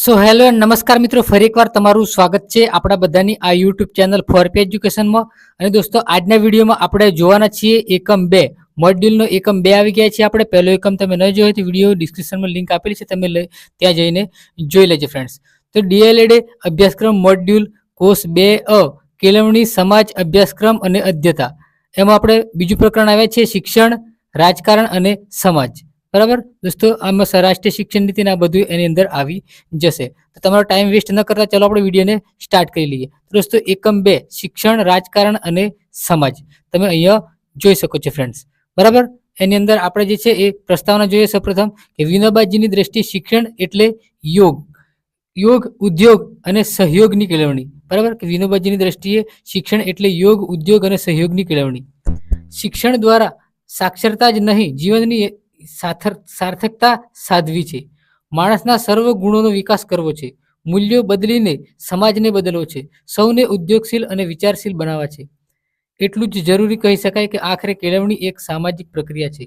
So hello and નમસ્કાર મિત્રો, ફરી એકવાર તમારું સ્વાગત છે આપણા બધાની આ યુટ્યુબ ચેનલ ફોરપી એજ્યુકેશનમાં. અને દોસ્તો, આજના વિડીયોમાં આપણે જોવાના છીએ એકમ 2 મોડ્યુલનો એકમ 2 આવી ગયા છે. આપણે પહેલો એકમ તમે ન જોયો તો વિડીયો ડિસ્ક્રિપ્શનમાં લિંક આપેલી છે, તમે ત્યાં જઈને જોઈ લેજો ફ્રેન્ડ્સ. તો ડીએલએડ અભ્યાસક્રમ મોડ્યુલ કોર્સ 2 કેળવણી સમાજ અભ્યાસક્રમ અને અધ્યતા, એમાં આપણે બીજું પ્રકરણ આવ્યા છે શિક્ષણ, રાજકારણ અને સમાજ. બરાબર દોસ્તો, આમાં રાષ્ટ્રીય શિક્ષણ નીતિ આ બધું એની અંદર આવી જશે. તો તમારો ટાઈમ વેસ્ટ ન કરતા ચાલો આપણે વિડીયોને સ્ટાર્ટ કરી લઈએ. દોસ્તો, એકમ 2 શિક્ષણ, રાજકારણ અને સમાજ તમે અહીંયા જોઈ શકો છો ફ્રેન્ડ્સ. બરાબર, એની અંદર આપણે જે છે એ પ્રસ્તાવના જોઈએ. સૌપ્રથમ કે વિનોબાજીની દ્રષ્ટિએ શિક્ષણ એટલે યોગ, ઉદ્યોગ અને સહયોગની કેળવણી. બરાબર, કે વિનોબાજીની દ્રષ્ટિએ શિક્ષણ એટલે યોગ, ઉદ્યોગ અને સહયોગની કેળવણી. શિક્ષણ દ્વારા સાક્ષરતા જ નહીં, જીવનની સાર્થકતા સાધવી છે. માણસના સર્વ ગુણોનો વિકાસ કરવો છે. મૂલ્યો બદલીને સમાજને બદલવો છે. સૌને ઉદ્યોગશીલ અને વિચારશીલ બનાવવા છે. એટલું જ જરૂરી કહી શકાય કે આખરે કેળવણી એક સામાજિક પ્રક્રિયા છે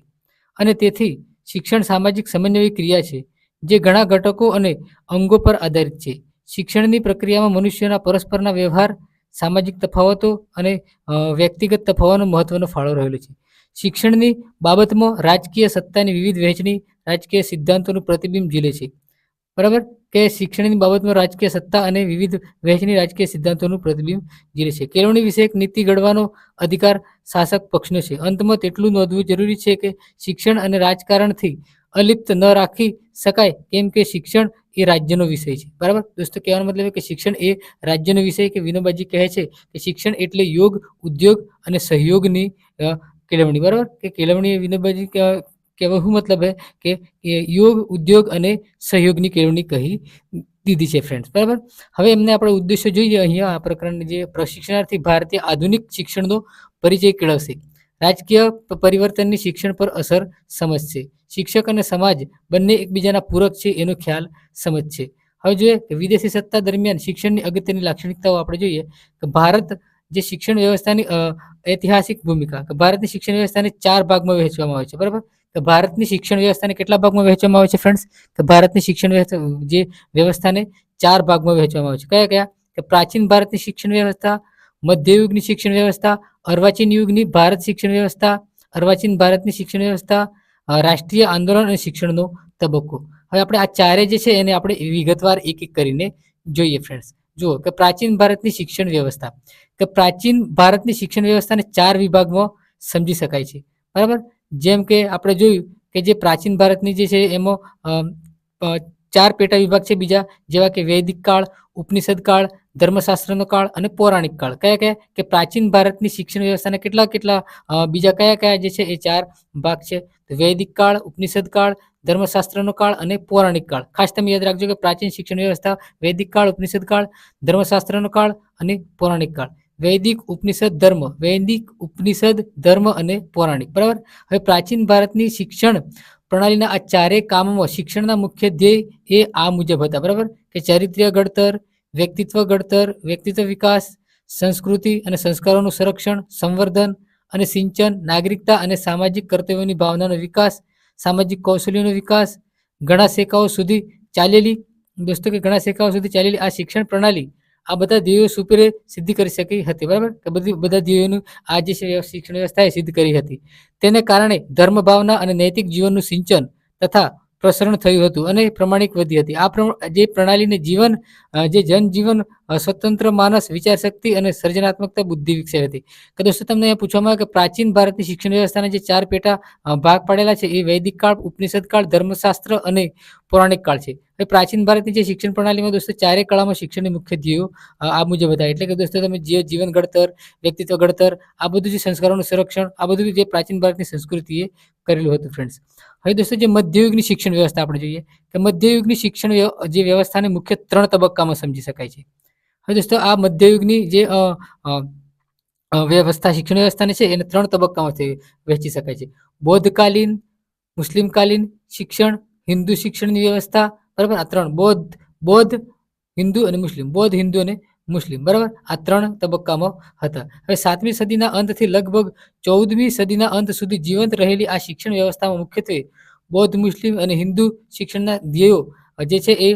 અને તેથી શિક્ષણ સામાજિક સમન્વય ક્રિયા છે જે ઘણા ઘટકો અને અંગો પર આધારિત છે. શિક્ષણની પ્રક્રિયામાં મનુષ્યના પરસ્પરના વ્યવહાર, સામાજિક તફાવતો અને વ્યક્તિગત તફાવતનો મહત્વનો ફાળો રહેલો છે. શિક્ષણની બાબતમાં રાજકીય સત્તાની વિવિધ વહેંચણી રાજકીય સિદ્ધાંતોનું પ્રતિબિંબ ઝીલે છે. બરાબર, કે શિક્ષણની બાબતમાં રાજકીય સત્તા અને વિવિધ વહેંચણી રાજકીય સિદ્ધાંતોનું પ્રતિબિંબ ઝીલે છે. કેળવણી વિષયક નીતિ ઘડવાનો અધિકાર શાસક પક્ષનો છે. અંતમાં તેટલું નોંધવું જરૂરી છે કે શિક્ષણ અને રાજકારણથી અલિપ્ત ન રાખી શકાય, કેમ કે શિક્ષણ એ રાજ્યનો વિષય છે. બરાબર દોસ્તો, કહેવાનો મતલબ કે શિક્ષણ એ રાજ્યનો વિષય, કે વિનોબાજી કહે છે કે શિક્ષણ એટલે યોગ, ઉદ્યોગ અને સહયોગની કેળવણી. બરાબર, કે કેળવણી વિનોબાજી કહેવા શું મતલબ હે કે યોગ, ઉદ્યોગ અને સહયોગની કેળવણી કહી દીધી છે ફ્રેન્ડ્સ. બરાબર, હવે એમને આપણે ઉદ્દેશ્ય જોઈએ. અહીંયા આ પ્રકરણ જે પ્રશિક્ષણાર્થી ભારતીય આધુનિક શિક્ષણનો પરિચય કેળવશે, રાજકીય પરિવર્તનની શિક્ષણ પર અસર સમજશે, શિક્ષક અને સમાજ બંને એકબીજાના પૂરક છે એનો ખ્યાલ સમજશે. હવે જોઈએ કે વિદેશી સત્તા દરમિયાન શિક્ષણની અગત્યની લાક્ષણિકતાઓ આપણે જોઈએ કે ભારત જે શિક્ષણ વ્યવસ્થાની ઐતિહાસિક ભૂમિકા, કે ભારતની શિક્ષણ વ્યવસ્થાને 4 ભાગમાં વહેંચવામાં આવે છે. બરાબર, કે ભારતની શિક્ષણ વ્યવસ્થાને કેટલા ભાગમાં વહેંચવામાં આવે છે ફ્રેન્ડ્સ? કે ભારતની શિક્ષણ વ્યવસ્થાને 4 ભાગમાં વહેંચવામાં આવે છે. કયા કયા? કે પ્રાચીન ભારતની શિક્ષણ વ્યવસ્થા, મધ્યયુગની શિક્ષણ વ્યવસ્થા, અર્વાચીન યુગની ભારત શિક્ષણ વ્યવસ્થા, અર્વાચીન ભારતની શિક્ષણ વ્યવસ્થા, રાષ્ટ્રીય આંદોલન અને શિક્ષણનો તબક્કો. હવે આપણે આ ચારે જે છે એને આપણે વિગતવાર એક એક કરીને જોઈએ ફ્રેન્ડ્સ. જુઓ કે પ્રાચીન ભારતની શિક્ષણ વ્યવસ્થા, કે પ્રાચીન ભારતની શિક્ષણ વ્યવસ્થાને 4 વિભાગમાં સમજી શકાય છે. બરાબર, જેમ કે આપણે જોયું કે જે પ્રાચીન ભારતની જે છે એમાં 4 પેટા વિભાગ છે બીજા, જેવા કે વૈદિક કાળ, ઉપનિષદ કાળ, ધર્મશાસ્ત્રનો કાળ અને પૌરાણિક કાળ. કયા કયા? કે પ્રાચીન ભારતની શિક્ષણ વ્યવસ્થાના કેટલા બીજા કયા કયા જે છે એ 4 ભાગ છે? વૈદિક કાળ, ઉપનિષદ કાળ, ધર્મશાસ્ત્રનો કાળ અને પૌરાણિક કાળ. ખાસ તમે યાદ રાખજો કે પ્રાચીન શિક્ષણ વ્યવસ્થા વૈદિક કાળ, ઉપનિષદ કાળ, ધર્મશાસ્ત્રનો કાળ અને પૌરાણિક કાળ. વૈદિક, ઉપનિષદ, ધર્મ અને પૌરાણિક. બરાબર, હવે પ્રાચીન ભારતની શિક્ષણ પ્રણાલીના આ ચારેય કામમાં શિક્ષણના મુખ્ય ધ્યેય એ આ મુજબ હતા. બરાબર, કે ચારિત્ર્ય ઘડતર, વ્યક્તિત્વ વિકાસ, સંસ્કૃતિ અને સંસ્કારોનું સંરક્ષણ, સંવર્ધન અને સિંચન, નાગરિકતા અને સામાજિક કર્તવ્યોની ભાવનાનો વિકાસ, સામાજિક કૌશલ્યોનો વિકાસ. ઘણા સેકાઓ સુધી ચાલેલી આ શિક્ષણ પ્રણાલી આ બધા ધ્યેયો સુપેરે સિદ્ધ કરી શકી હતી. બરાબર, કે બધા ધ્યેયોનું આ જે શિક્ષણ વ્યવસ્થાએ સિદ્ધ કરી હતી. તેને કારણે ધર્મ ભાવના અને નૈતિક જીવનનું સિંચન તથા પ્રસરણ થયું હતું અને પ્રમાણિક વધી હતી. આ જે પ્રણાલીને જનજીવન, સ્વતંત્ર માનસ, વિચાર શક્તિ અને સર્જનાત્મકતા બુદ્ધિ વિકસાવી હતી. કે દોસ્તો, તમને અહીંયા પૂછવામાં આવે કે પ્રાચીન ભારતની શિક્ષણ વ્યવસ્થાના જે 4 પેટા ભાગ પાડેલા છે એ વૈદિક કાળ, ઉપનિષદ કાળ, ધર્મશાસ્ત્ર અને પૌરાણિક કાળ છે. હવે પ્રાચીન ભારતની જે શિક્ષણ પ્રણાલીમાં દોસ્તો 4 કળામાં શિક્ષણની મુખ્ય ધ્યેયો આ મુજબ હતા. એટલે કે દોસ્તો, તમે જીવન ઘડતર, વ્યક્તિત્વ ઘડતર, આ બધું જે સંસ્કારોનું સંરક્ષણ, આ બધું જે પ્રાચીન ભારતની સંસ્કૃતિએ કરેલું હતું ફ્રેન્ડ્સ. હવે દોસ્તો, જે મધ્યયુગની શિક્ષણ વ્યવસ્થા આપણે જોઈએ કે મધ્યયુગની શિક્ષણ જે વ્યવસ્થાને મુખ્ય 3 તબક્કામાં સમજી શકાય છે. હવે દોસ્તો, આ મધ્યયુગની જે શિક્ષણ વ્યવસ્થાને છે એને 3 તબક્કામાં વહેંચી શકાય છે. બૌદ્ધકાલીન, મુસ્લિમકાલીન શિક્ષણ, હિન્દુ શિક્ષણની વ્યવસ્થા. બરાબર, આ 3 બૌદ્ધ, હિન્દુ અને મુસ્લિમ. બરાબર, આ 3 તબક્કામાં હતા. હવે 7મી સદીના અંતથી લગભગ 14મી સદીના અંત સુધી જીવંત રહેલી આ શિક્ષણ વ્યવસ્થામાં મુખ્યત્વે બૌદ્ધ, મુસ્લિમ અને હિન્દુ શિક્ષણના ધ્યેયો જે છે એ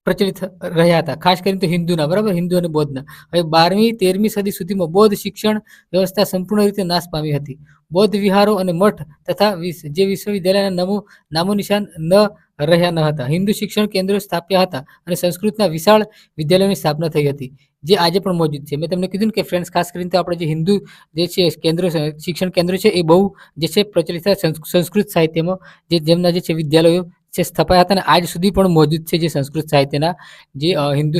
પ્રચલિત રહ્યા હતા, ખાસ કરીને તો હિન્દુના, બરાબર, હિન્દુ અને બૌદ્ધના. હવે 12મી-13મી સદી સુધીમાં બૌદ્ધ શિક્ષણ વ્યવસ્થા સંપૂર્ણ રીતે નાશ પામી હતી. બૌદ્ધ વિહારો અને મઠ તથા જે વિશ્વવિદ્યાલયના નામો નિશાન ન રહ્યા ન હતા. હિન્દુ શિક્ષણ કેન્દ્રો સ્થાપ્યા હતા અને સંસ્કૃતના વિશાળ વિદ્યાલયોની સ્થાપના થઈ હતી, જે આજે પણ મોજૂદ છે. મેં તમને કીધું ને કે ફ્રેન્ડ્સ, ખાસ કરીને તો આપણે જે હિન્દુ જે છે કેન્દ્રો, શિક્ષણ કેન્દ્રો છે, એ બહુ જે છે પ્રચલિત છે સંસ્કૃત સાહિત્યમાં, જેમના જે છે વિદ્યાલયો છે સ્થપાયા હતા અને આજ સુધી પણ મોજૂદ છે, જે સંસ્કૃત સાહિત્યના જે હિન્દુ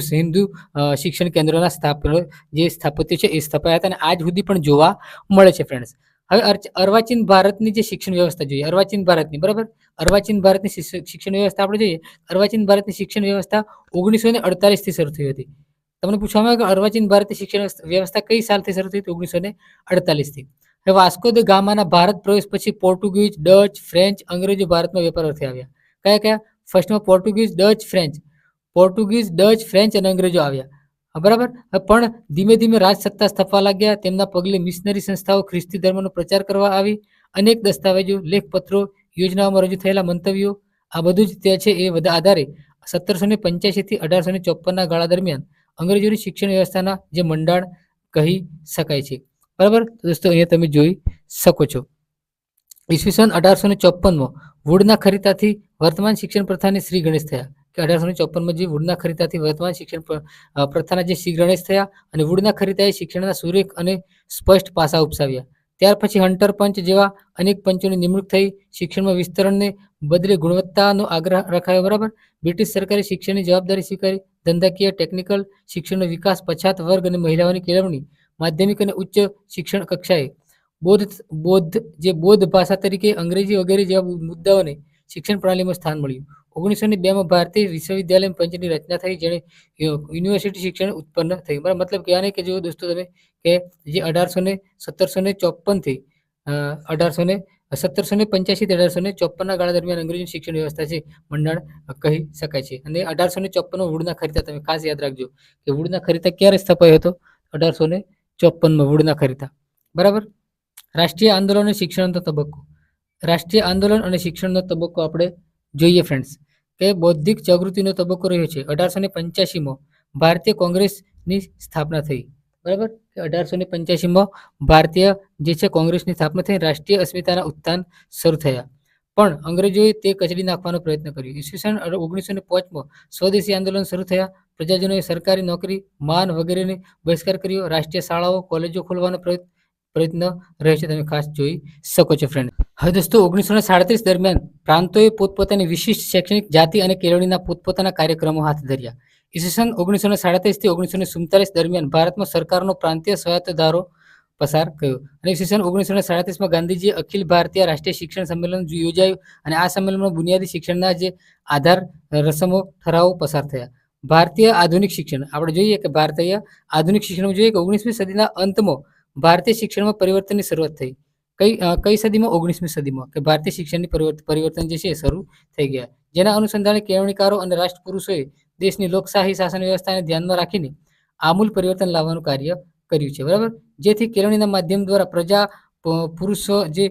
શિક્ષણ કેન્દ્રોના જે સ્થાપત્ય છે એ સ્થપાયા હતા અને આજ સુધી પણ જોવા મળે છે ફ્રેન્ડ્સ. હવે અર્વાચીન ભારતની જે શિક્ષણ વ્યવસ્થા જોઈએ, અર્વાચીન ભારતની, બરાબર, અર્વાચીન ભારતની શિક્ષણ વ્યવસ્થા આપણે જોઈએ. અર્વાચીન ભારતની શિક્ષણ વ્યવસ્થા 1948થી શરૂ થઈ હતી. તમને પૂછવામાં આવે કે અર્વાચીન ભારતની શિક્ષણ વ્યવસ્થા કઈ સાલથી શરૂ થઈ? 1948થી. હવે વાસ્કો દ ગામાના ભારત પ્રવેશ પછી પોર્ટુગીઝ, ડચ, ફ્રેન્ચ, અંગ્રેજો ભારતમાં વેપાર અર્થે આવ્યા. કયા કયા? ફર્સ્ટમાં પોર્ટુગીઝ, ડચ, ફ્રેન્ચ અને અંગ્રેજો આવ્યા, બરાબર. પણ ધીમે ધીમે રાજ સત્તા સ્થાપવા લાગ્યા. તેમના પગલે મિશનરી સંસ્થાઓ ખ્રિસ્તી ધર્મનો પ્રચાર કરવા આવી. અનેક દસ્તાવેજો, લેખપત્રો, યોજનાઓમાં રજૂ થયેલા મંતવ્યો, આ બધું જ તે છે એ બધા આધારે 1785 થી 1854ના ગાળા દરમિયાન અંગ્રેજોની શિક્ષણ વ્યવસ્થાના જે મંડાણ કહી શકાય છે, બરાબર. દોસ્તો, અહીંયા તમે જોઈ શકો છો. ઈસવીસન 1854માં વુડના ખરીદાથી વર્તમાન શિક્ષણ પ્રથાની શ્રી ગણેશ થયા. કે 1854માં જે વુડના ખરીદાથી વર્તમાન શિક્ષણ પ્રથાના જે શ્રી ગણેશ થયા અને વુડના ખરીદાએ શિક્ષણના સુરેખ અને સ્પષ્ટ પાસા ઉપસાવ્યા. ત્યાર પછી હન્ટર પંચ જેવા અનેક પંચોની નિમણૂક થઈ. શિક્ષણમાં વિસ્તરણને બદલે ગુણવત્તાનો આગ્રહ રખાયો, બરાબર. બ્રિટિશ સરકારે શિક્ષણની જવાબદારી સ્વીકારી. ધંધાકીય, ટેકનિકલ શિક્ષણનો વિકાસ, પછાત વર્ગ અને મહિલાઓની કેળવણી, માધ્યમિક અને ઉચ્ચ શિક્ષણ કક્ષાએ બૌદ્ધ ભાષા તરીકે અંગ્રેજી વગેરે જેવા મુદ્દાઓને શિક્ષણ પ્રણાલીમાં સ્થાન મળ્યું. 1902માં ભારતીય વિશ્વવિદ્યાલય પંચની રચના થઈ, જેણે યુનિવર્સિટી શિક્ષણ ઉત્પન્ન થયું. બરાબર, મતલબ કહેવાય કે જો દોસ્તો તમે કે જે 1785થી 1854ના ગાળા દરમિયાન અંગ્રેજી શિક્ષણ વ્યવસ્થા છે મંડાણ કહી શકાય છે. અને 1854માં વુડના ખરીદા, તમે ખાસ યાદ રાખજો કે વુડના ખરીદા ક્યારે સ્થપાયો હતો? 1854માં વુડના ખરીદા, બરાબર. રાષ્ટ્રીય આંદોલન અને શિક્ષણનો તબક્કો. રાષ્ટ્રીય આંદોલન અને શિક્ષણનો તબક્કો આપણે જોઈએ ફ્રેન્ડ્સ, કે બૌદ્ધિક જાગૃતિનો તબક્કો રહ્યો છે. 1885માં ભારતીય કોંગ્રેસની સ્થાપના થઈ, બરાબર. 1885માં ભારતીય જે છે કોંગ્રેસની સ્થાપના થઈ. રાષ્ટ્રીય અસ્મિતાના ઉત્થાન શરૂ થયા, પણ અંગ્રેજોએ તે કચડી નાખવાનો પ્રયત્ન કર્યો. ઈસવીસન 1905માં સ્વદેશી આંદોલન શરૂ થયા. પ્રજાજનોએ સરકારી નોકરી, માન વગેરેને બહિષ્કાર કર્યો. રાષ્ટ્રીય શાળાઓ, કોલેજો ખોલવાનો પ્રયત્ન રહે છે, તમે ખાસ જોઈ શકો છો ફ્રેન્ડ. હવે દોસ્તો, 1937 દરમિયાન પ્રાંતોએ પોતપોતાની વિશિષ્ટ શૈક્ષણિક જાતિ અને કેળવણીના પોતપોતાના કાર્યક્રમો હાથ ધર્યા. ઈસવીસન 1937 થી 1947 દરમિયાન ભારતમાં સરકારનો પ્રાંતીય સ્વાયત્ત ધારો પસાર કર્યો. અને ઈસવીસન 1937માં ગાંધીજીએ અખિલ ભારતીય રાષ્ટ્રીય શિક્ષણ સંમેલન યોજાયું અને આ સંમેલનમાં બુનિયાદી શિક્ષણના જે આધાર રસમો ઠરાવો પસાર થયા. ભારતીય આધુનિક શિક્ષણ આપણે જોઈએ કે ભારતીય આધુનિક શિક્ષણ જોઈએ કે 19મી સદીના અંતમાં ભારતીય શિક્ષણમાં પરિવર્તનની શરૂઆત થઈ. કઈ સદીમાં? 19મી સદીમાં, કે ભારતીય શિક્ષણની પરિવર્તન જે છે એ શરૂ થઈ ગયા, જેના અનુસંધાને કેળવણીકારો અને રાષ્ટ્રપુરુષોએ દેશની લોકશાહી શાસન વ્યવસ્થાને ધ્યાનમાં રાખીને આમૂલ પરિવર્તન લાવવાનું કાર્ય કર્યું છે, બરાબર. જેથી કેળવણીના માધ્યમ દ્વારા પ્રજા પુરુષો જે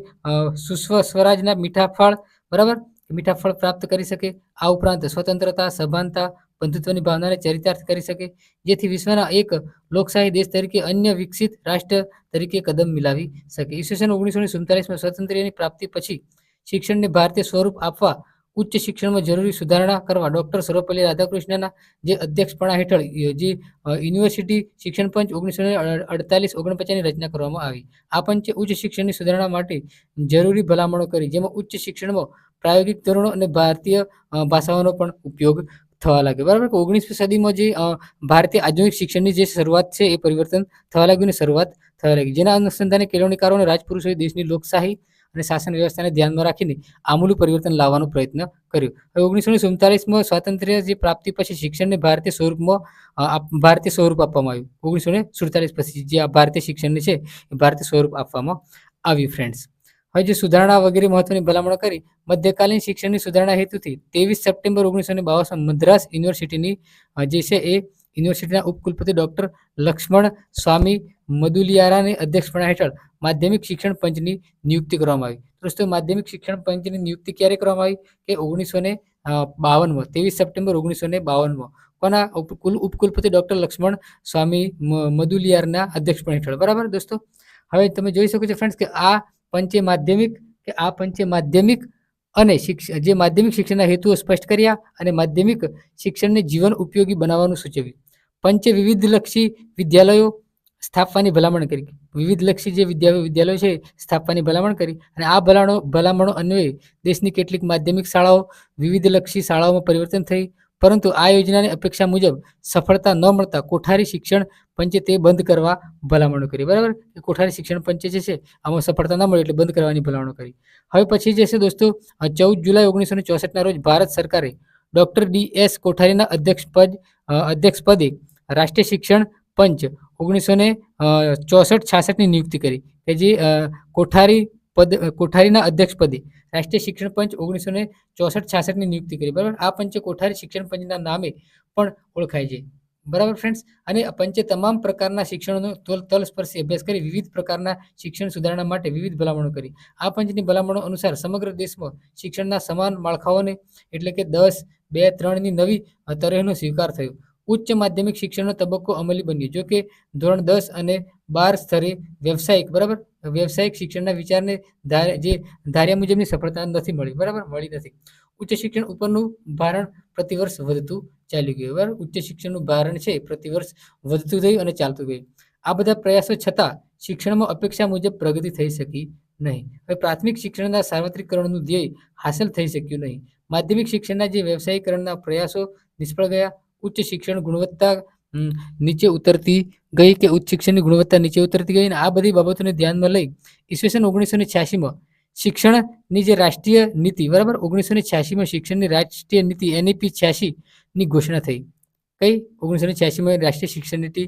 સ્વરાજના મીઠા ફળ, બરાબર, મીઠા ફળ પ્રાપ્ત કરી શકે. આ ઉપરાંત સ્વતંત્રતા, સભાનતા, બંધુત્વની ભાવનાને ચરિતાર્થ કરી શકે, જેથી વિશ્વના એક લોકશાહી દેશ તરીકે અન્ય વિકસિત રાષ્ટ્ર તરીકે કદમ મિલાવી શકે. ઈસવીસન 1947માં સ્વાતંત્ર્યની પ્રાપ્તિ પછી શિક્ષણને ભારતીય સ્વરૂપ આપવા, ઉચ્ચ શિક્ષણમાં જરૂરી સુધારણા કરવા ડોક્ટર સર્વપલ્લી રાધાકૃષ્ણના જે અધ્યક્ષપણા હેઠળ જે યુનિવર્સિટી શિક્ષણ પંચ 1948-49ની રચના કરવામાં આવી. આ પંચે ઉચ્ચ શિક્ષણની સુધારણા માટે જરૂરી ભલામણો કરી, જેમાં ઉચ્ચ શિક્ષણમાં પ્રાયોગિક ધોરણો અને ભારતીય ભાષાઓનો પણ ઉપયોગ થવા લાગ્યો, બરાબર. 19મી સદીમાં જે ભારતીય આધુનિક શિક્ષણની જે શરૂઆત છે એ પરિવર્તન થવા લાગ્યું અને શરૂઆત થવા લાગી, જેના અનુસંધાને કેળવણીકારો અને રાજપુરુષોએ દેશની લોકશાહી અને શાસન વ્યવસ્થાને ધ્યાનમાં રાખીને આમૂલ પરિવર્તન લાવવાનો પ્રયત્ન કર્યો. હવે 1947માં સ્વાતંત્ર્ય જે પ્રાપ્તિ પછી શિક્ષણને ભારતીય સ્વરૂપ આપવામાં આવ્યું. 1947 પછી જે આ ભારતીય શિક્ષણને છે એ ભારતીય સ્વરૂપ આપવામાં આવ્યું ફ્રેન્ડ્સ. હવે જે સુધારણા વગેરે મહત્વની ભલામણો કરી, મધ્યકાલીન શિક્ષણની સુધારણા હેતુથી 23 સપ્ટેમ્બર 1952 મદ્રાસ યુનિવર્સિટીની જે છે એ યુનિવર્સિટીના ઉપકુલપતિ ડોક્ટર લક્ષ્મણ સ્વામી મદુલિયારાની અધ્યક્ષપણા હેઠળ માધ્યમિક શિક્ષણ પંચની નિયુક્તિ કરવામાં આવી. દોસ્તો માધ્યમિક શિક્ષણ પંચની નિયુક્તિ ક્યારે કરવામાં આવી કે 1952 23 સપ્ટેમ્બર 1952 કોના ઉપકુલપતિ ડોક્ટર લક્ષ્મણ સ્વામી મદુલિયારના અધ્યક્ષપણા હેઠળ. બરાબર દોસ્તો, હવે તમે જોઈ શકો છો ફ્રેન્ડ્સ કે આ પંચે માધ્યમિક અને જે માધ્યમિક શિક્ષણના હેતુઓ સ્પષ્ટ કર્યા અને માધ્યમિક શિક્ષણને જીવન ઉપયોગી બનાવવાનું સૂચવ્યું. પંચે વિવિધલક્ષી વિદ્યાલયો સ્થાપવાની ભલામણ કરી. વિવિધલક્ષી જે વિદ્યાલયો છે સ્થાપવાની ભલામણ કરી અને આ ભલામણો અન્વયે દેશની કેટલીક માધ્યમિક શાળાઓ વિવિધલક્ષી શાળાઓમાં પરિવર્તન થઈ, પરંતુ આ યોજનાની અપેક્ષા મુજબ સફળતા ન મળતા કોઠારી શિક્ષણ પંચે તે બંધ કરવા ભલામણો કરી. બરાબર, કોઠારી શિક્ષણ પંચે જે છે આમાં સફળતા ન મળે એટલે બંધ કરવાની ભલામણો કરી. હવે પછી જે છે દોસ્તો 14 જુલાઈ 1964 રોજ ભારત સરકારે ડોક્ટર DS કોઠારીના અધ્યક્ષપદે રાષ્ટ્રીય શિક્ષણ પંચ 1964-66ની નિયુક્તિ કરી કે જે કોઠારીના અધ્યક્ષપદે રાષ્ટ્રીય શિક્ષણ પંચ 1964-66ની નિયુક્તિ કરી. બરાબર, આ પંચે કોઠારી શિક્ષણ પંચના નામે પણ ઓળખાય છે. બરાબર ફ્રેન્ડ્સ, અને પંચે તમામ પ્રકારના શિક્ષણનો તલસ્પર્શી અભ્યાસ કરી વિવિધ પ્રકારના શિક્ષણ સુધારણા માટે વિવિધ ભલામણો કરી. આ પંચની ભલામણો અનુસાર સમગ્ર દેશમાં શિક્ષણના સમાન માળખાઓને એટલે કે 10, 2, 3ની નવી તરહનો સ્વીકાર થયો. ઉચ્ચ માધ્યમિક શિક્ષણનો તબક્કો અમલી બન્યો. જો કે ધોરણ 10 અને 12 સ્તરે વ્યવસાયિક શિક્ષણના વિચારને ધાર્યા મુજબની સફળતા નથી મળી. બરાબર, મળી નથી. ઉચ્ચ શિક્ષણ ઉપરનું ભારણ પ્રતિવર્ષ વધતું ચાલ્યું ગયું. બરાબર, ઉચ્ચ શિક્ષણનું ભારણ છે પ્રતિવર્ષ વધતું થયું અને ચાલતું ગયું. આ બધા પ્રયાસો છતાં શિક્ષણમાં અપેક્ષા મુજબ પ્રગતિ થઈ શકી નહીં. હવે પ્રાથમિક શિક્ષણના સાર્વત્રિકરણનું ધ્યેય હાંસલ થઈ શક્યું નહીં. માધ્યમિક શિક્ષણના જે વ્યવસાયીકરણના પ્રયાસો નિષ્ફળ ગયા. ઉચ્ચ શિક્ષણની ગુણવત્તા નીચે ઉતરતી ગઈ અને આ બધી બાબતોને ધ્યાનમાં લઈ ઈસવીસન 1986માં શિક્ષણની જે રાષ્ટ્રીય નીતિ, બરાબર, 1986માં શિક્ષણની રાષ્ટ્રીય નીતિ NEP 86ની ઘોષણા થઈ. કઈ 1986માં રાષ્ટ્રીય શિક્ષણ નીતિ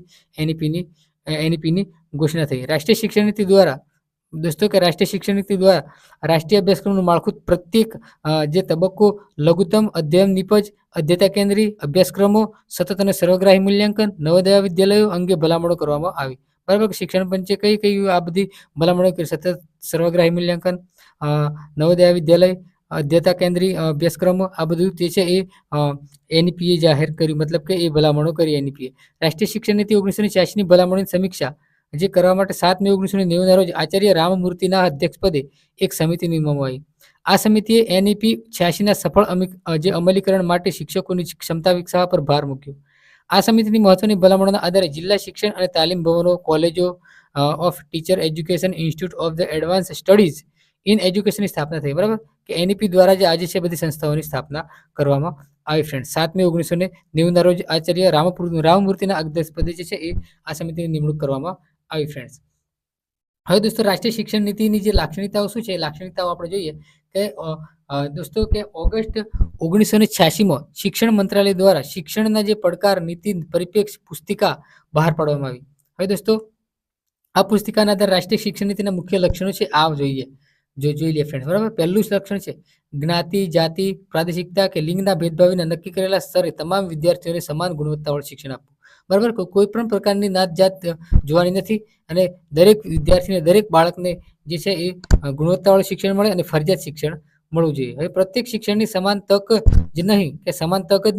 NEPની ઘોષણા થઈ. રાષ્ટ્રીય શિક્ષણ નીતિ દ્વારા દોસ્તો કે રાષ્ટ્રીય શિક્ષણ નીતિ દ્વારા રાષ્ટ્રીય અભ્યાસક્રમનું માળખું પ્રત્યેક જે તબક્કો લઘુત્તમ અધ્યયન નિપજ અધ્યતા કેન્દ્રી અભ્યાસક્રમો સતત અને સર્વગ્રાહી મૂલ્યાંકન નવોદય વિદ્યાલયો અંગે ભલામણો કરવામાં આવી. બરાબર, શિક્ષણ પંચે કઈ આ બધી ભલામણો કરી? સતત સર્વગ્રાહી મૂલ્યાંકન, નવોદય વિદ્યાલય, અધ્યતા કેન્દ્રી અભ્યાસક્રમો, આ બધું જે છે એ NEPએ જાહેર કર્યું, મતલબ કે એ ભલામણો કરી NEPએ. રાષ્ટ્રીય શિક્ષણ નીતિ 1986ની ભલામણોની સમીક્ષા જે કરવા માટે 7 મે 1990 રોજ આચાર્ય રામમૂર્તિના અધ્યક્ષપદે એક સમિતિ નિમવામાં આવી. આ સમિતિએ NEP 86ના સફળ અમલીકરણ માટે શિક્ષકોની ક્ષમતા વિકસાવવા પર ભાર મૂક્યો. આ સમિતિની મહત્વની ભલામણોના આધારે જિલ્લા શિક્ષણ અને તાલીમ ભવનો, કોલેજો of teacher education, institute of the advance studies in એજ્યુકેશનની સ્થાપના થઈ. બરાબર, કે NEP દ્વારા જે આજે છે બધી સંસ્થાઓની સ્થાપના કરવામાં આવી. ફ્રેન્ડ 7 મે 1990 રોજ આચાર્ય રામમૂર્તિના અધ્યક્ષપદે જે છે એ આ સમિતિની નિમણૂક કરવામાં આવી. ફ્રેન્ડ્સ, હવે દોસ્તો રાષ્ટ્રીય શિક્ષણ નીતિની જે લાક્ષણિકતાઓ શું છે, લાક્ષણિકતાઓ આપણે જોઈએ કે દોસ્તો કે ઓગસ્ટ 1986માં શિક્ષણ મંત્રાલય દ્વારા શિક્ષણના જે પડકાર નીતિ પરિપ્રેક્ષ પુસ્તિકા બહાર પાડવામાં આવી. હવે દોસ્તો આ પુસ્તિકાના આધારે રાષ્ટ્રીય શિક્ષણ નીતિના મુખ્ય લક્ષણો છે આ જોઈ લે ફ્રેન્ડ. બરાબર, પહેલું લક્ષણ છે જ્ઞાતિ, જાતિ, પ્રાદેશિકતા કે લિંગના ભેદભાવને નક્કી કરેલા સ્તરે તમામ વિદ્યાર્થીઓને સમાન ગુણવત્તાવાળું શિક્ષણ આપવું. બરાબર, કોઈ પણ પ્રકારની નાત જાત જોવાની નથી અને દરેક વિદ્યાર્થીને, દરેક બાળકને જે છે એ ગુણવત્તાવાળું શિક્ષણ મળે અને ફરજિયાત શિક્ષણ મળવું જોઈએ. હવે પ્રત્યેક શિક્ષણની સમાન તક જ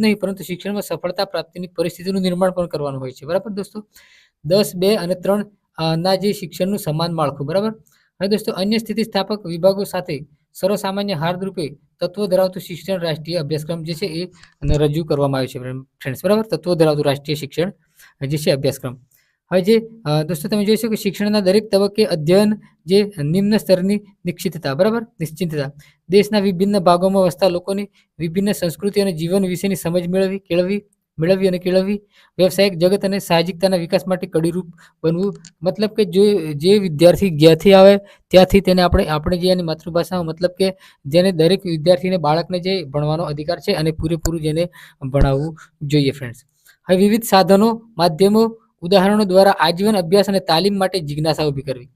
નહીં પરંતુ શિક્ષણમાં સફળતા પ્રાપ્તિની પરિસ્થિતિનું નિર્માણ પણ કરવાનું હોય છે. બરાબર દોસ્તો, 10, 2 અને 3 ના જે શિક્ષણનું સમાન માળખું. બરાબર, હવે દોસ્તો અન્ય સ્થિતિસ્થાપક વિભાગો સાથે સર્વસામાન્ય હાર્દરૂપે તત્વો ધરાવતું શિક્ષણ રાષ્ટ્રીય અભ્યાસક્રમ જે છે એ રજૂ કરવામાં આવ્યો છે ફ્રેન્ડ્સ. બરાબર, તત્વો ધરાવતું રાષ્ટ્રીય શિક્ષણ જે છે અભ્યાસક્રમ. હવે જે દોસ્તો તમે જોઈ શકો કે શિક્ષણના દરેક તબક્કે અધ્યયન જે નિમ્ન સ્તરની નિશ્ચિતતા, બરાબર, નિશ્ચિતતા દેશના વિભિન્ન ભાગોમાં વસતા લોકોની વિભિન્ન સંસ્કૃતિ અને જીવન વિશેની સમજ મેળવવી, વ્યવસાયિક જગત અને સાહજિકતાના વિકાસ માટે કડીરૂપ બનવું. મતલબ કે જે વિદ્યાર્થી જ્યાંથી આવે ત્યાંથી તેને આપણે જે એની માતૃભાષામાં, મતલબ કે જેને દરેક વિદ્યાર્થીને, બાળકને જે ભણવાનો અધિકાર છે અને પૂરેપૂરું જેને ભણાવવું જોઈએ. ફ્રેન્ડ્સ, હવે વિવિધ સાધનો, માધ્યમો, ઉદાહરણો દ્વારા આજીવન અભ્યાસ અને તાલીમ માટે જિજ્ઞાસા ઊભી કરવી.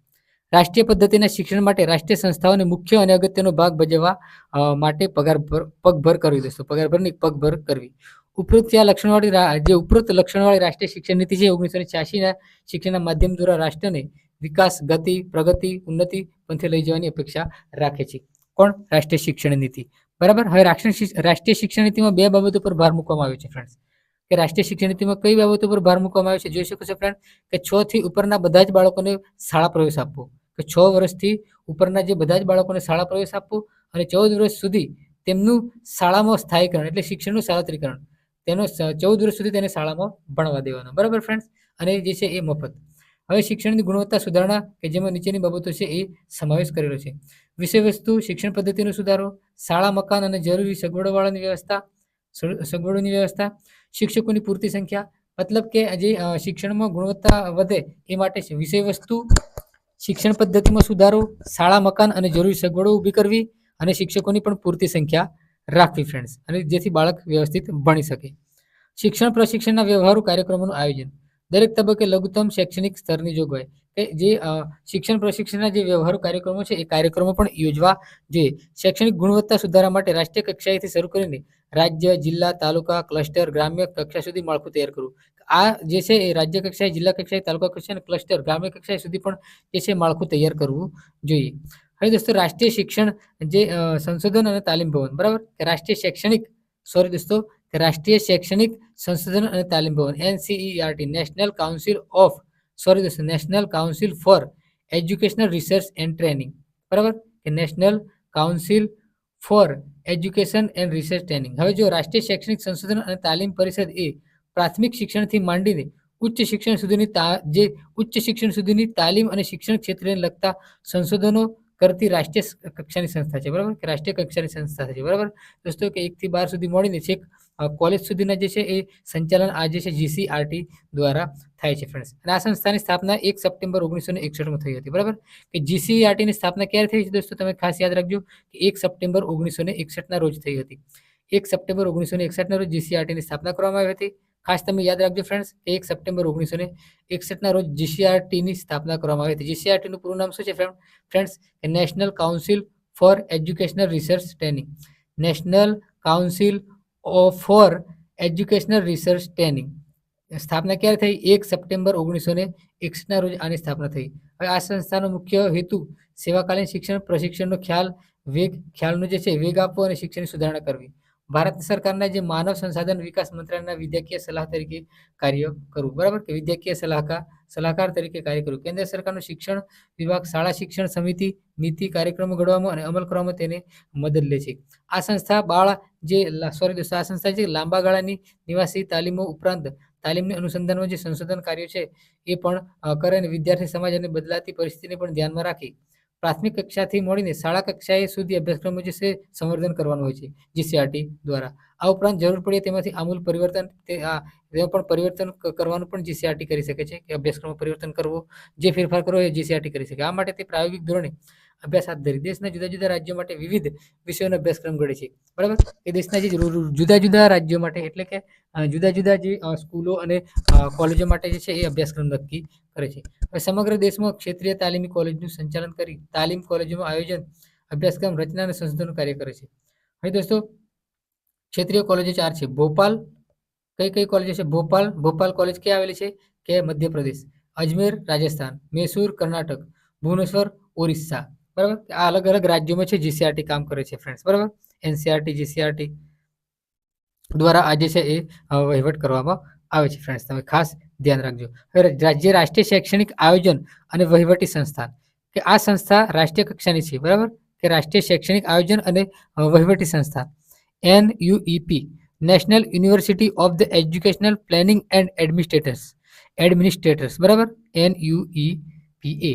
રાષ્ટ્રીય પદ્ધતિના શિક્ષણ માટે રાષ્ટ્રીય સંસ્થાઓને મુખ્ય અને અગત્યનો ભાગ ભજવવા માટે પગભર કરવી. ઉપરોક્ત લક્ષણવાળી રાષ્ટ્રીય શિક્ષણ નીતિ છે 1986ના શિક્ષણના માધ્યમ દ્વારા રાષ્ટ્રને વિકાસ, ગતિ, પ્રગતિ, ઉન્નતિ પંથે લઈ જવાની અપેક્ષા રાખે છે. કોણ? રાષ્ટ્રીય શિક્ષણ નીતિ. બરાબર. હવે રાષ્ટ્રીય શિક્ષણ નીતિમાં બે બાબતો પર ભાર મૂકવામાં આવ્યો છે ફ્રેન્ડ્સ. કે રાષ્ટ્રીય શિક્ષણ નીતિમાં કઈ બાબતો પર ભાર મૂકવામાં આવ્યો છે જોઈ શકો છો ફ્રેન્ડ, કે 6 થી ઉપરના બધા જ બાળકોને શાળા પ્રવેશ આપવો, કે 6 વર્ષથી ઉપરના જે બધા જ બાળકોને શાળા પ્રવેશ આપવો અને 14 વર્ષ સુધી તેમનું શાળામાં સ્થાયીકરણ એટલે શિક્ષણનું સાર્વત્રિકરણ, તેનો 14 વર્ષ સુધી તેને શાળામાં ભણવા દેવાનો. બરાબર ફ્રેન્ડ્સ. અને જે છે એ મફત. હવે શિક્ષણની ગુણવત્તા સુધારણા કે જેમાં નીચેની બાબતો છે એ સમાવેશ કરેલો છે. વિષય વસ્તુ, શિક્ષણ પદ્ધતિનો સુધારો, શાળા મકાન અને જરૂરી સગવડોની વ્યવસ્થા, શિક્ષકોની પૂરતી સંખ્યા. મતલબ કે જે શિક્ષણમાં ગુણવત્તા વધે એ માટે વિષય વસ્તુ, શિક્ષણ પદ્ધતિમાં સુધારો, શાળા મકાન અને જરૂરી સગવડો ઊભી કરવી અને શિક્ષકોની પણ પૂરતી સંખ્યા રાખવી ફ્રેન્ડ્સ, અને જેથી બાળક વ્યવસ્થિત ભણી શકે. શિક્ષણ પ્રશિક્ષણના વ્યવહારુ કાર્યક્રમોનું આયોજન, દરેક તબક્કે લઘુત્તમ શૈક્ષણિક સ્તરની જોગવાઈ, કે જે શિક્ષણ પ્રશિક્ષણના જે વ્યવહારુ કાર્યક્રમો છે એ કાર્યક્રમો પણ યોજવા જોઈએ. શૈક્ષણિક ગુણવત્તા સુધારવા માટે રાષ્ટ્રીય કક્ષાએથી શરૂ કરીને રાજ્ય, જિલ્લા, તાલુકા, ક્લસ્ટર, ગ્રામ્ય કક્ષા સુધી માળખું તૈયાર કરવું. આ જે છે એ રાજ્ય કક્ષાએ, જિલ્લા કક્ષાએ, તાલુકા કક્ષાએ અને ક્લસ્ટર, ગ્રામ્ય કક્ષાએ સુધી પણ જે છે માળખું તૈયાર કરવું જોઈએ. હવે દોસ્તો રાષ્ટ્રીય શિક્ષણ જે સંશોધન અને તાલીમ ભવન, બરાબર, કે રાષ્ટ્રીય શૈક્ષણિક સંશોધન અને તાલીમ ભવન NCERT, national council four educational research and training. બરાબર, કે national council for education and research training. હવે જો રાષ્ટ્રીય શૈક્ષણિક સંશોધન અને તાલીમ પરિષદ એ પ્રાથમિક શિક્ષણથી માંડીને ઉચ્ચ શિક્ષણ સુધીની તાલીમ અને શિક્ષણ ક્ષેત્રને લગતા સંશોધનો કરતી રાષ્ટ્રીય કક્ષાની સંસ્થા છે. બરાબર, કે રાષ્ટ્રીય કક્ષાની સંસ્થા છે. બરાબર દોસ્તો, કે 1 થી 12 સુધી મળીને છેક કોલેજ સુધીના જે છે એ સંચાલન આ જે છે GCRT દ્વારા થાય છે ફ્રેન્ડ્સ. અને આ સંસ્થાની સ્થાપના 1 સપ્ટેમ્બર 1961માં થઈ હતી. બરાબર, કે GCRT ની સ્થાપના ક્યારે થઈ છે દોસ્તો? તમે ખાસ યાદ રાખજો કે 1 સપ્ટેમ્બર 1961ના રોજ થઈ હતી. 1 સપ્ટેમ્બર 1961ના રોજ GCRT ની સ્થાપના કરવામાં આવી હતી. ખાસ તમે યાદ રાખજો ફ્રેન્ડ્સ, 1 સપ્ટેમ્બર 1961ના રોજ GCRT ની સ્થાપના કરવામાં આવી હતી. GCRT નું પૂરું નામ શું છે friends? National council four educational research training. National council four educational research training. સ્થાપના ક્યારે થઈ? 1 સપ્ટેમ્બર 1961ના રોજ આની સ્થાપના થઈ. હવે આ સંસ્થાનો મુખ્ય હેતુ સેવાકાલીન શિક્ષણ પ્રશિક્ષણનો ખ્યાલનો જે છે વેગ આપવો અને શિક્ષણની સુધારણા કરવી. ભારત સરકારના જે માનવ સંસાધન વિકાસ મંત્રાલયના વિદ્યાકીય સલાહ તરીકે કાર્ય કરવું. બરાબર, કે વિદ્યાકીય સલાહકાર તરીકે કાર્ય કરવું. કેન્દ્ર સરકારનું શિક્ષણ વિભાગ શાળા શિક્ષણ સમિતિ નીતિ કાર્યક્રમો ઘડવામાં અને અમલ કરવામાં તેને મદદ લે છે. આ સંસ્થા છે લાંબા ગાળાની નિવાસી તાલીમો ઉપરાંત તાલીમની અનુસંધાનમાં જે સંશોધન કાર્યો છે એ પણ કરે અને વિદ્યાર્થી સમાજ અને બદલાતી પરિસ્થિતિને પણ ધ્યાનમાં રાખી પ્રાથમિક કક્ષાથી મળીને શાળા કક્ષાએ સુધી અભ્યાસક્રમો જે છે સંવર્ધન કરવાનું હોય છે GCRT દ્વારા. આ ઉપરાંત જરૂર પડે તેમાંથી આમૂલ પરિવર્તન કરવાનું પણ GCRT કરી શકે છે, કે અભ્યાસક્રમમાં પરિવર્તન કરવો, જે ફેરફાર કરવો એ GCRT કરી શકે. આ માટે તે પ્રાયોગિક ધોરણે અભ્યાસ હાથ ધરી દેશના જુદા જુદા રાજ્યો માટે વિવિધ વિષયોનો અભ્યાસક્રમ ઘડે છે. બરાબર, એ દેશના જે જુદા જુદા રાજ્યો માટે એટલે કે જુદા જુદા જે સ્કૂલો અને કોલેજો માટે જે છે એ અભ્યાસક્રમ નક્કી કરે છે. સમગ્ર દેશમાં ક્ષેત્રીય તાલીમી કોલેજનું સંચાલન કરી તાલીમ કોલેજોમાં આયોજન, અભ્યાસક્રમ રચના અને સંશોધન કાર્ય કરે છે. હવે દોસ્તો ક્ષેત્રીય કોલેજો 4 છે. ભોપાલ, કઈ કોલેજો છે? ભોપાલ કોલેજ ક્યાં આવેલી છે? કે મધ્યપ્રદેશ. અજમેર રાજસ્થાન, મૈસૂર કર્ણાટક, ભુવનેશ્વર ઓરિસ્સા. બરાબર, આ અલગ અલગ રાજ્યોમાં છે GCRT કામ કરે છે ફ્રેન્ડ્સ. બરાબર, NCERT GCRT દ્વારા આજે છે એ વહીવટ કરવામાં આવે છે ફ્રેન્ડ્સ. તમે ખાસ ધ્યાન રાખજો. હવે રાજ્ય રાષ્ટ્રીય શૈક્ષણિક આયોજન અને વહીવટી સંસ્થાન, કે આ સંસ્થા રાષ્ટ્રીય કક્ષાની છે. બરાબર, કે રાષ્ટ્રીય શૈક્ષણિક આયોજન અને વહીવટી સંસ્થા NUEP, national university of the educational planning and administrators. બરાબર, NUEPA.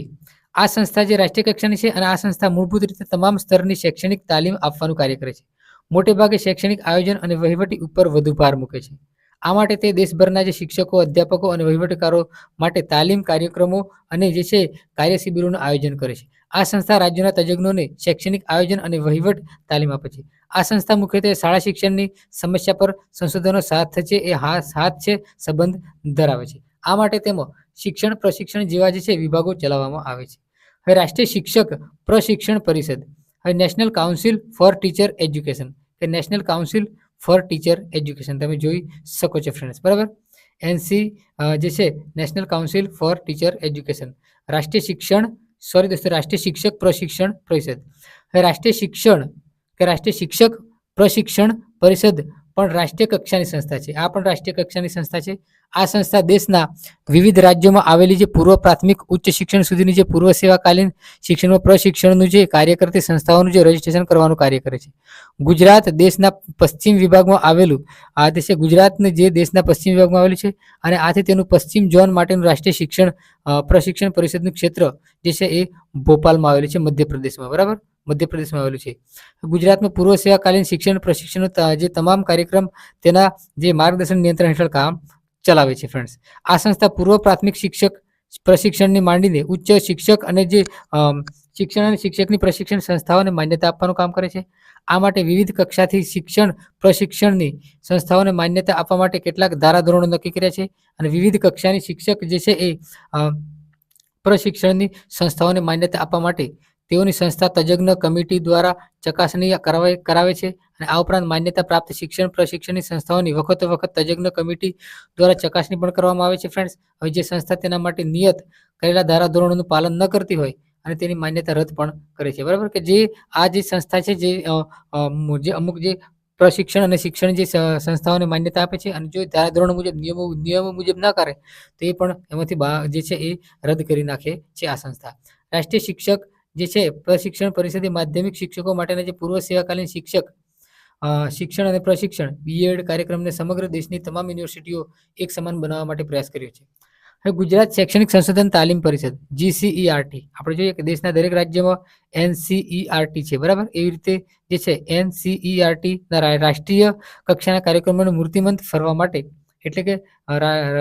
આ સંસ્થા જે રાષ્ટ્રીય કક્ષાની છે અને આ સંસ્થા મૂળભૂત રીતે તમામ સ્તરની શૈક્ષણિક તાલીમ આપવાનું કાર્ય કરે છે. મોટે ભાગે શૈક્ષણિક આયોજન અને વહીવટી ઉપર વધુ ભાર મૂકે છે. આ માટે તે દેશભરના જે શિક્ષકો, અધ્યાપકો અને વહીવટકારો માટે તાલીમ કાર્યક્રમો અને જે છે કાર્યશિબિરોનું આયોજન કરે છે. આ સંસ્થા રાજ્યોના તજજ્ઞોને શૈક્ષણિક આયોજન અને વહીવટ તાલીમ આપે છે. આ સંસ્થા મુખ્યત્વે શાળા શિક્ષણની સમસ્યા પર સંશોધનો સાથે સંબંધ ધરાવે છે. આ માટે તેમાં શિક્ષણ પ્રશિક્ષણ જેવા જે છે વિભાગો ચલાવવામાં આવે છે. હવે રાષ્ટ્રીય શિક્ષક પ્રશિક્ષણ પરિષદ, હવે national council for teacher education, કે national council for teacher education તમે જોઈ શકો છો ફ્રેન્ડ્સ, બરાબર. એનસી જે છે national council for teacher education, રાષ્ટ્રીય શિક્ષણ રાષ્ટ્રીય શિક્ષક પ્રશિક્ષણ પરિષદ. હવે રાષ્ટ્રીય શિક્ષક પ્રશિક્ષણ પરિષદ પણ રાષ્ટ્રીય કક્ષાની સંસ્થા છે. આ પણ રાષ્ટ્રીય કક્ષાની સંસ્થા છે. આ સંસ્થા દેશના વિવિધ રાજ્યોમાં આવેલી જે પૂર્વ પ્રાથમિક ઉચ્ચ શિક્ષણ સુધીની જે પૂર્વ સેવાકાલીન શિક્ષણમાં પ્રશિક્ષણનું જે કાર્ય કરતી સંસ્થાઓનું જે રજીસ્ટ્રેશન કરવાનું કાર્ય કરે છે. ગુજરાત દેશના પશ્ચિમ વિભાગમાં આવેલું આ દેશે ગુજરાતને જે દેશના પશ્ચિમ વિભાગમાં આવેલું છે અને આથી તેનું પશ્ચિમ ઝોન માટેનું રાષ્ટ્રીય શિક્ષણ પ્રશિક્ષણ પરિષદનું ક્ષેત્ર જે છે એ ભોપાલમાં આવેલું છે, મધ્યપ્રદેશમાં, બરાબર. મધ્યપ્રદેશમાં આવેલું છે. ગુજરાતમાં પૂર્વ સેવાકાલીન શિક્ષણ પ્રશિક્ષણ જે તમામ કાર્યક્રમ તેના જે માર્ગદર્શન નિયંત્રણ હેઠળ કામ ચલાવે છે ફ્રેન્ડ્સ. આ સંસ્થા પૂર્વ પ્રાથમિક શિક્ષક પ્રશિક્ષણની માંડીને ઉચ્ચ શિક્ષક અને જે શિક્ષણ અને શિક્ષકની પ્રશિક્ષણ સંસ્થાઓને માન્યતા આપવાનું કામ કરે છે. આ માટે વિવિધ કક્ષાથી શિક્ષણ પ્રશિક્ષણની સંસ્થાઓને માન્યતા આપવા માટે કેટલાક ધારાધોરણો નક્કી કર્યા છે અને વિવિધ કક્ષાની શિક્ષક જે છે એ પ્રશિક્ષણની સંસ્થાઓને માન્યતા આપવા માટે તેઓની સંસ્થા તજજ્ઞ કમિટી દ્વારા ચકાસણી કરાવે છે અને આ ઉપરાંત માન્યતા પ્રાપ્ત શિક્ષણ પ્રશિક્ષણની સંસ્થાઓની વખતો વખત તજજ્ઞ કમિટી દ્વારા ચકાસણી પણ કરવામાં આવે છે ફ્રેન્ડ્સ. હવે જે સંસ્થા તેના માટે નિયત કરેલા ધારાધોરણોનું પાલન ન કરતી હોય અને તેની માન્યતા રદ પણ કરે છે, બરાબર. કે જે આ જે સંસ્થા છે જે અમુક જે પ્રશિક્ષણ અને શિક્ષણ જે સંસ્થાઓને માન્યતા આપે છે અને જો ધારાધોરણ મુજબ નિયમો મુજબ ના કરે તો એ પણ એમાંથી જે છે એ રદ કરી નાખે છે આ સંસ્થા. રાષ્ટ્રીય શિક્ષક જે છે પ્રશિક્ષણ પરિષદે માધ્યમિક શિક્ષકો માટેના જે પૂર્વ સેવાકાલીન શિક્ષણ અને પ્રશિક્ષણ બીએડ કાર્યક્રમને સમગ્ર દેશની તમામ યુનિવર્સિટીઓ એક સમાન બનાવવા માટે પ્રયાસ કર્યો છે. હવે ગુજરાત શૈક્ષણિક સંશોધન તાલીમ પરિષદ GCERT આપણે જોઈએ કે દેશના દરેક રાજ્યમાં NCERT છે, બરાબર. એવી રીતે જે છે NCERT રાષ્ટ્રીય કક્ષાના કાર્યક્રમોનું મૂર્તિમંત ફરવા માટે એટલે કે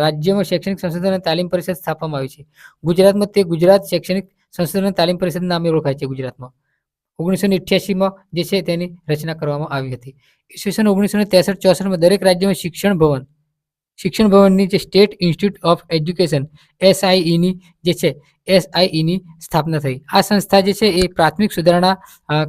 રાજ્યમાં શૈક્ષણિક સંશોધન અને તાલીમ પરિષદ સ્થાપવામાં આવી છે. ગુજરાતમાં તે ગુજરાત શૈક્ષણિક સંશોધન અને તાલીમ પરિષદ નામે ઓળખાય છે. ગુજરાતમાં 1988માં જે છે તેની રચના કરવામાં આવી હતી. ઈસવીસન 1963-64માં દરેક રાજ્યમાં શિક્ષણ ભવનની જે સ્ટેટ ઇન્સ્ટિટ્યૂટ ઓફ એજ્યુકેશન SIEની જે છે SIEની સ્થાપના થઈ. આ સંસ્થા જે છે એ પ્રાથમિક સુધારણા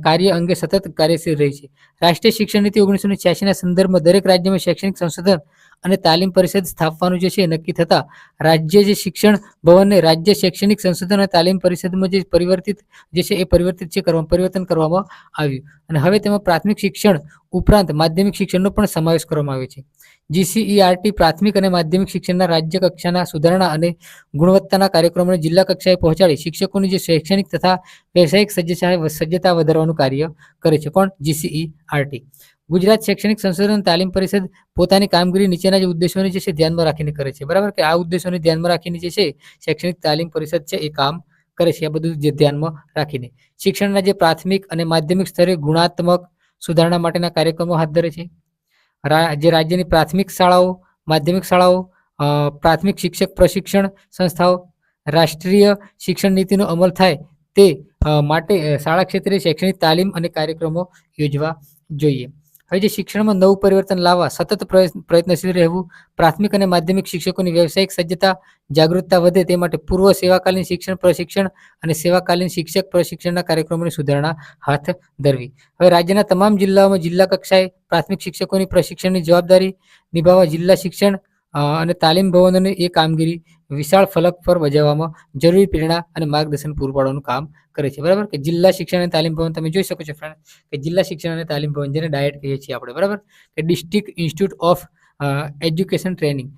કાર્ય અંગે સતત કાર્યશીલ રહી છે. રાષ્ટ્રીય શિક્ષણ નીતિ 1986ના સંદર્ભમાં દરેક રાજ્યમાં શૈક્ષણિક સંશોધન અને તાલીમ પરિષદ સ્થાપવાનું જે છે નક્કી થતા રાજ્ય જે શિક્ષણ ભવનને રાજ્ય શૈક્ષણિક સંશોધન અને તાલીમ પરિષદમાં જે પરિવર્તન કરવામાં આવ્યું અને હવે તેમાં પ્રાથમિક શિક્ષણ ઉપરાંત માધ્યમિક શિક્ષણનો પણ સમાવેશ કરવામાં આવ્યો છે. GCERT પ્રાથમિક અને માધ્યમિક શિક્ષણના રાજ્ય કક્ષાના સુધારણા અને ગુણવત્તાના કાર્યક્રમોને જિલ્લા કક્ષાએ પહોંચાડી શિક્ષકોની જે શૈક્ષણિક તથા વ્યવસાયિક સજ્જતા વધારવાનું કાર્ય કરે છે. કોણ? GCERT. ગુજરાત શૈક્ષણિક સંશોધન તાલીમ પરિષદ પોતાની કામગીરી નીચેના જે ઉદ્દેશોને જે છે ધ્યાનમાં રાખીને કરે છે, બરાબર. કે આ ઉદ્દેશોને ધ્યાનમાં રાખીને જે છે શૈક્ષણિક તાલીમ પરિષદ છે એ કામ કરે છે. આ બધું જે ધ્યાનમાં રાખીને શિક્ષણના જે પ્રાથમિક અને માધ્યમિક સ્તરે ગુણાત્મક સુધારણા માટેના કાર્યક્રમો હાથ ધરે છે. જે રાજ્યની પ્રાથમિક શાળાઓ, માધ્યમિક શાળાઓ, પ્રાથમિક શિક્ષક પ્રશિક્ષણ સંસ્થાઓ રાષ્ટ્રીય શિક્ષણ નીતિનો અમલ થાય તે માટે શાળા ક્ષેત્રે શૈક્ષણિક તાલીમ અને કાર્યક્રમો યોજવા જોઈએ. હવે જે શિક્ષણમાં નવું પરિવર્તન લાવવા સતત પ્રયત્નશીલ રહેવું, પ્રાથમિક અને માધ્યમિક શિક્ષકોની વ્યવસાયિક સજ્જતા જાગૃતતા વધે તે માટે પૂર્વ સેવાકાલીન શિક્ષણ પ્રશિક્ષણ અને સેવાકાલીન શિક્ષક પ્રશિક્ષણના કાર્યક્રમોની સુધારણા હાથ ધરવી. હવે રાજ્યના તમામ જિલ્લાઓમાં જિલ્લા કક્ષાએ પ્રાથમિક શિક્ષકોની પ્રશિક્ષણની જવાબદારી નિભાવવા જિલ્લા શિક્ષણ અને તાલીમ ભવનોની એ કામગીરી વિશાળ ફલક પર બજાવવામાં જરૂરી પ્રેરણા અને માર્ગદર્શન પૂરું પાડવાનું કામ કરે છે, બરાબર. કે જિલ્લા શિક્ષણ અને તાલીમ ભવન તમે જોઈ શકો છો ફ્રેન્ડ કે જિલ્લા શિક્ષણ અને તાલીમ ભવન જેને ડાયટ કહીએ છીએ આપણે, બરાબર. કે district institute of education training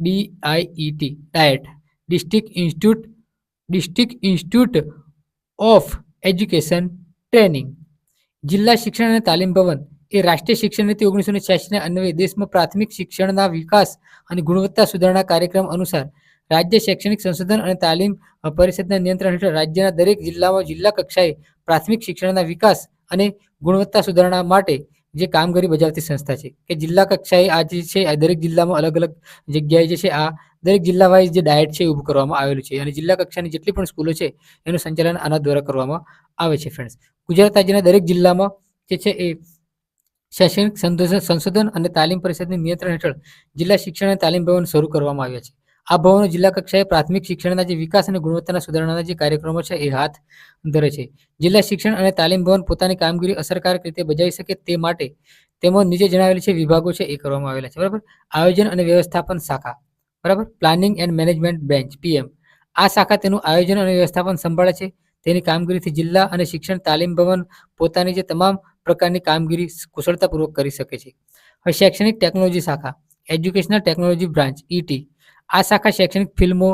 DIET diet district institute of education training. જિલ્લા શિક્ષણ અને તાલીમ ભવન એ રાષ્ટ્રીય શિક્ષણ નીતિ 1986ના અન્વયે દેશમાં પ્રાથમિક શિક્ષણના વિકાસ અને ગુણવત્તા સુધારણા કાર્યક્રમ અનુસાર રાજ્ય શૈક્ષણિક સંશોધન અને તાલીમ પરિષદના નિયંત્રણ હેઠળ રાજ્યના દરેક જિલ્લામાં જિલ્લા કક્ષાએ પ્રાથમિક શિક્ષણના વિકાસ અને ગુણવત્તા સુધારણા માટે જે કામગીરી બજાવતી સંસ્થા છે. કે જિલ્લા કક્ષાએ આ જે છે આ દરેક જિલ્લામાં અલગ અલગ જગ્યાએ જે છે આ દરેક જિલ્લા વાઇઝ જે ડાયટ છે ઊભું કરવામાં આવેલું છે અને જિલ્લા કક્ષાની જેટલી પણ સ્કૂલો છે એનું સંચાલન આના દ્વારા કરવામાં આવે છે ફ્રેન્ડ્સ. ગુજરાત રાજ્યના દરેક જિલ્લામાં જે છે એ શૈક્ષણિક સંશોધન અને તાલીમ પરિષદની નિયંત્રણ હેઠળ જિલ્લા શિક્ષણ અને તાલીમ ભવન શરૂ કરવામાં આવ્યા છે. આ ભવનો જિલ્લા કક્ષાએ પ્રાથમિક શિક્ષણના જે વિકાસ અને ગુણવત્તાના સુધારણાના જે કાર્યક્રમો છે એ હાથ ધરે છે. જિલ્લા શિક્ષણ અને તાલીમ ભવન પોતાની કામગીરી અસરકારક રીતે બજાવી શકે તે માટે તેમાં નીચે જણાવેલી છે વિભાગો છે એ કરવામાં આવેલા છે. બરાબર. આયોજન અને વ્યવસ્થાપન શાખા, બરાબર, planning and management branch PM. આ શાખા તેનું આયોજન અને વ્યવસ્થાપન સંભાળે છે. તેની કામગીરીથી જિલ્લા અને શિક્ષણ તાલીમ ભવન પોતાની જે તમામ પ્રકારની કામગીરી કુશળતાપૂર્વક કરી શકે છે. હવે શૈક્ષણિક ટેકનોલોજી શાખા, એજ્યુકેશનલ ટેકનોલોજી બ્રાન્ચ ઈટી. આ શાખા શૈક્ષણિક ફિલ્મો,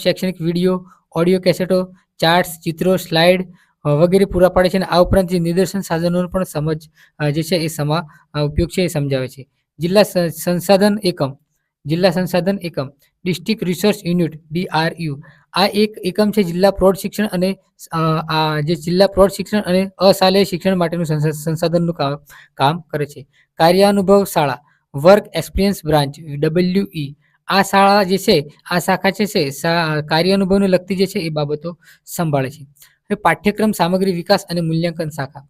શૈક્ષણિક વિડીયો, ઓડિયો કેસેટો, ચાર્ટ્સ, ચિત્રો, સ્લાઇડ વગેરે પૂરા પાડે છે અને આ ઉપરાંત જે નિદર્શન સાધનોનો પણ જે છે એ ઉપયોગ છે એ સમજાવે છે. જિલ્લા સંસાધન એકમ, ડિસ્ટ્રિક્ટ રિસર્ચ યુનિટ DRU. આ એક એકમ છે જિલ્લા પ્રૌઢ શિક્ષણ અને જિલ્લા પ્રૌઢ શિક્ષણ અને અશાલેય શિક્ષણ માટેનું સંસાધનનું કામ કરે છે. કાર્યાનુભવ શાળા, વર્ક એક્સપિરિયન્સ બ્રાન્ચ WE. આ શાળા જે છે, આ શાખા છે કાર્યાનુભવને લગતી જે છે એ બાબતો સંભાળે છે. હવે પાઠ્યક્રમ સામગ્રી વિકાસ અને મૂલ્યાંકન શાખા,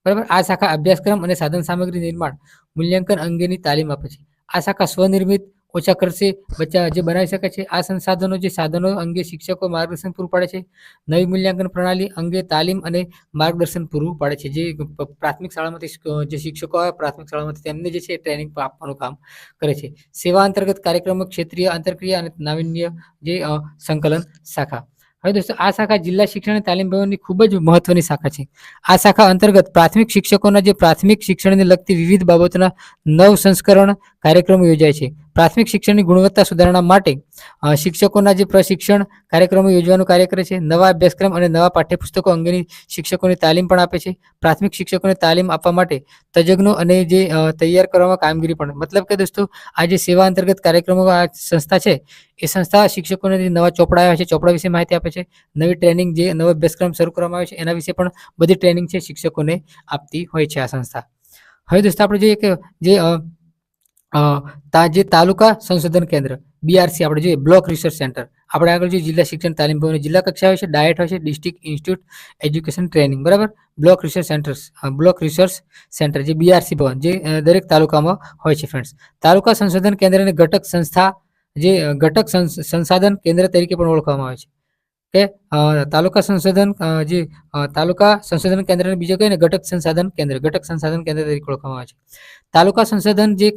બરાબર. આ શાખા અભ્યાસક્રમ અને સાધન સામગ્રી નિર્માણ મૂલ્યાંકન અંગેની તાલીમ આપે છે. આ શાખા સ્વનિર્મિત ઓછા ખર્ચે જે બનાવી શકે છે. આ સાધનો અંગે શિક્ષકો માર્ગદર્શન પૂરું પાડે છે. નવી મૂલ્યાંકન પ્રણાલી અંગે તાલીમ અને માર્ગદર્શન પૂરું પાડે છે. જે પ્રાથમિક શાળામાંથી જે શિક્ષકો આવે પ્રાથમિક શાળામાંથી તેમને જે છે ટ્રેનિંગ આપવાનું કામ કરે છે. સેવા અંતર્ગત કાર્યક્રમો, ક્ષેત્રીય આંતરક્રિયા અને નાવીન્ય જે સંકલન શાખા. હવે દોસ્તો આ શાખા જિલ્લા શિક્ષણ અને તાલીમ ભવનની ખૂબ જ મહત્વની શાખા છે. આ શાખા અંતર્ગત પ્રાથમિક શિક્ષકોના જે પ્રાથમિક શિક્ષણને લગતી વિવિધ બાબતોના નવ સંસ્કરણ કાર્યક્રમો યોજાય છે. પ્રાથમિક શિક્ષણની ગુણવત્તા સુધારણા માટે શિક્ષકોના જે પ્રશિક્ષણ કાર્યક્રમો યોજવાનું કાર્ય કરે છે. નવા અભ્યાસક્રમ અને નવા પાઠ્યપુસ્તકો અંગેની શિક્ષકોની તાલીમ પણ આપે છે. પ્રાથમિક શિક્ષકોને તાલીમ આપવા માટે તજજ્ઞો અને જે તૈયાર કરવામાં કામગીરી પણ, મતલબ કે દોસ્તો આ જે સેવા અંતર્ગત કાર્યક્રમો આ સંસ્થા છે એ સંસ્થા શિક્ષકોને જે નવા ચોપડા આવ્યા છે ચોપડા વિશે માહિતી આપે છે. નવી ટ્રેનિંગ જે નવો અભ્યાસક્રમ શરૂ કરવામાં આવે છે એના વિશે પણ બધી ટ્રેનિંગ છે શિક્ષકોને આપતી હોય છે આ સંસ્થા. હવે દોસ્તો આપણે જોઈએ કે જે તાલુકા સંશોધન કેન્દ્ર BRC આપણે જોઈએ, બ્લોક રિસર્ચ સેન્ટર. આપણે આગળ જોઈએ જિલ્લા શિક્ષણ તાલીમ ભવન જિલ્લા કક્ષાએ હોય છે, ડાયટ હોય છે, ડિસ્ટ્રિક્ટ ઇન્સ્ટિટ્યૂટ એજ્યુકેશન ટ્રેનિંગ, બરાબર. બ્લોક રિસર્ચ સેન્ટર જે BRC ભવન જે દરેક તાલુકામાં હોય છે ફ્રેન્ડ્સ. તાલુકા સંશોધન કેન્દ્રને ઘટક સંસાધન કેન્દ્ર તરીકે પણ ઓળખવામાં આવે છે. કે તાલુકા સંશોધન કેન્દ્રને બીજો કહીને ઘટક સંસાધન કેન્દ્ર તરીકે ઓળખવામાં આવે છે. તાલુકા સંશોધન જે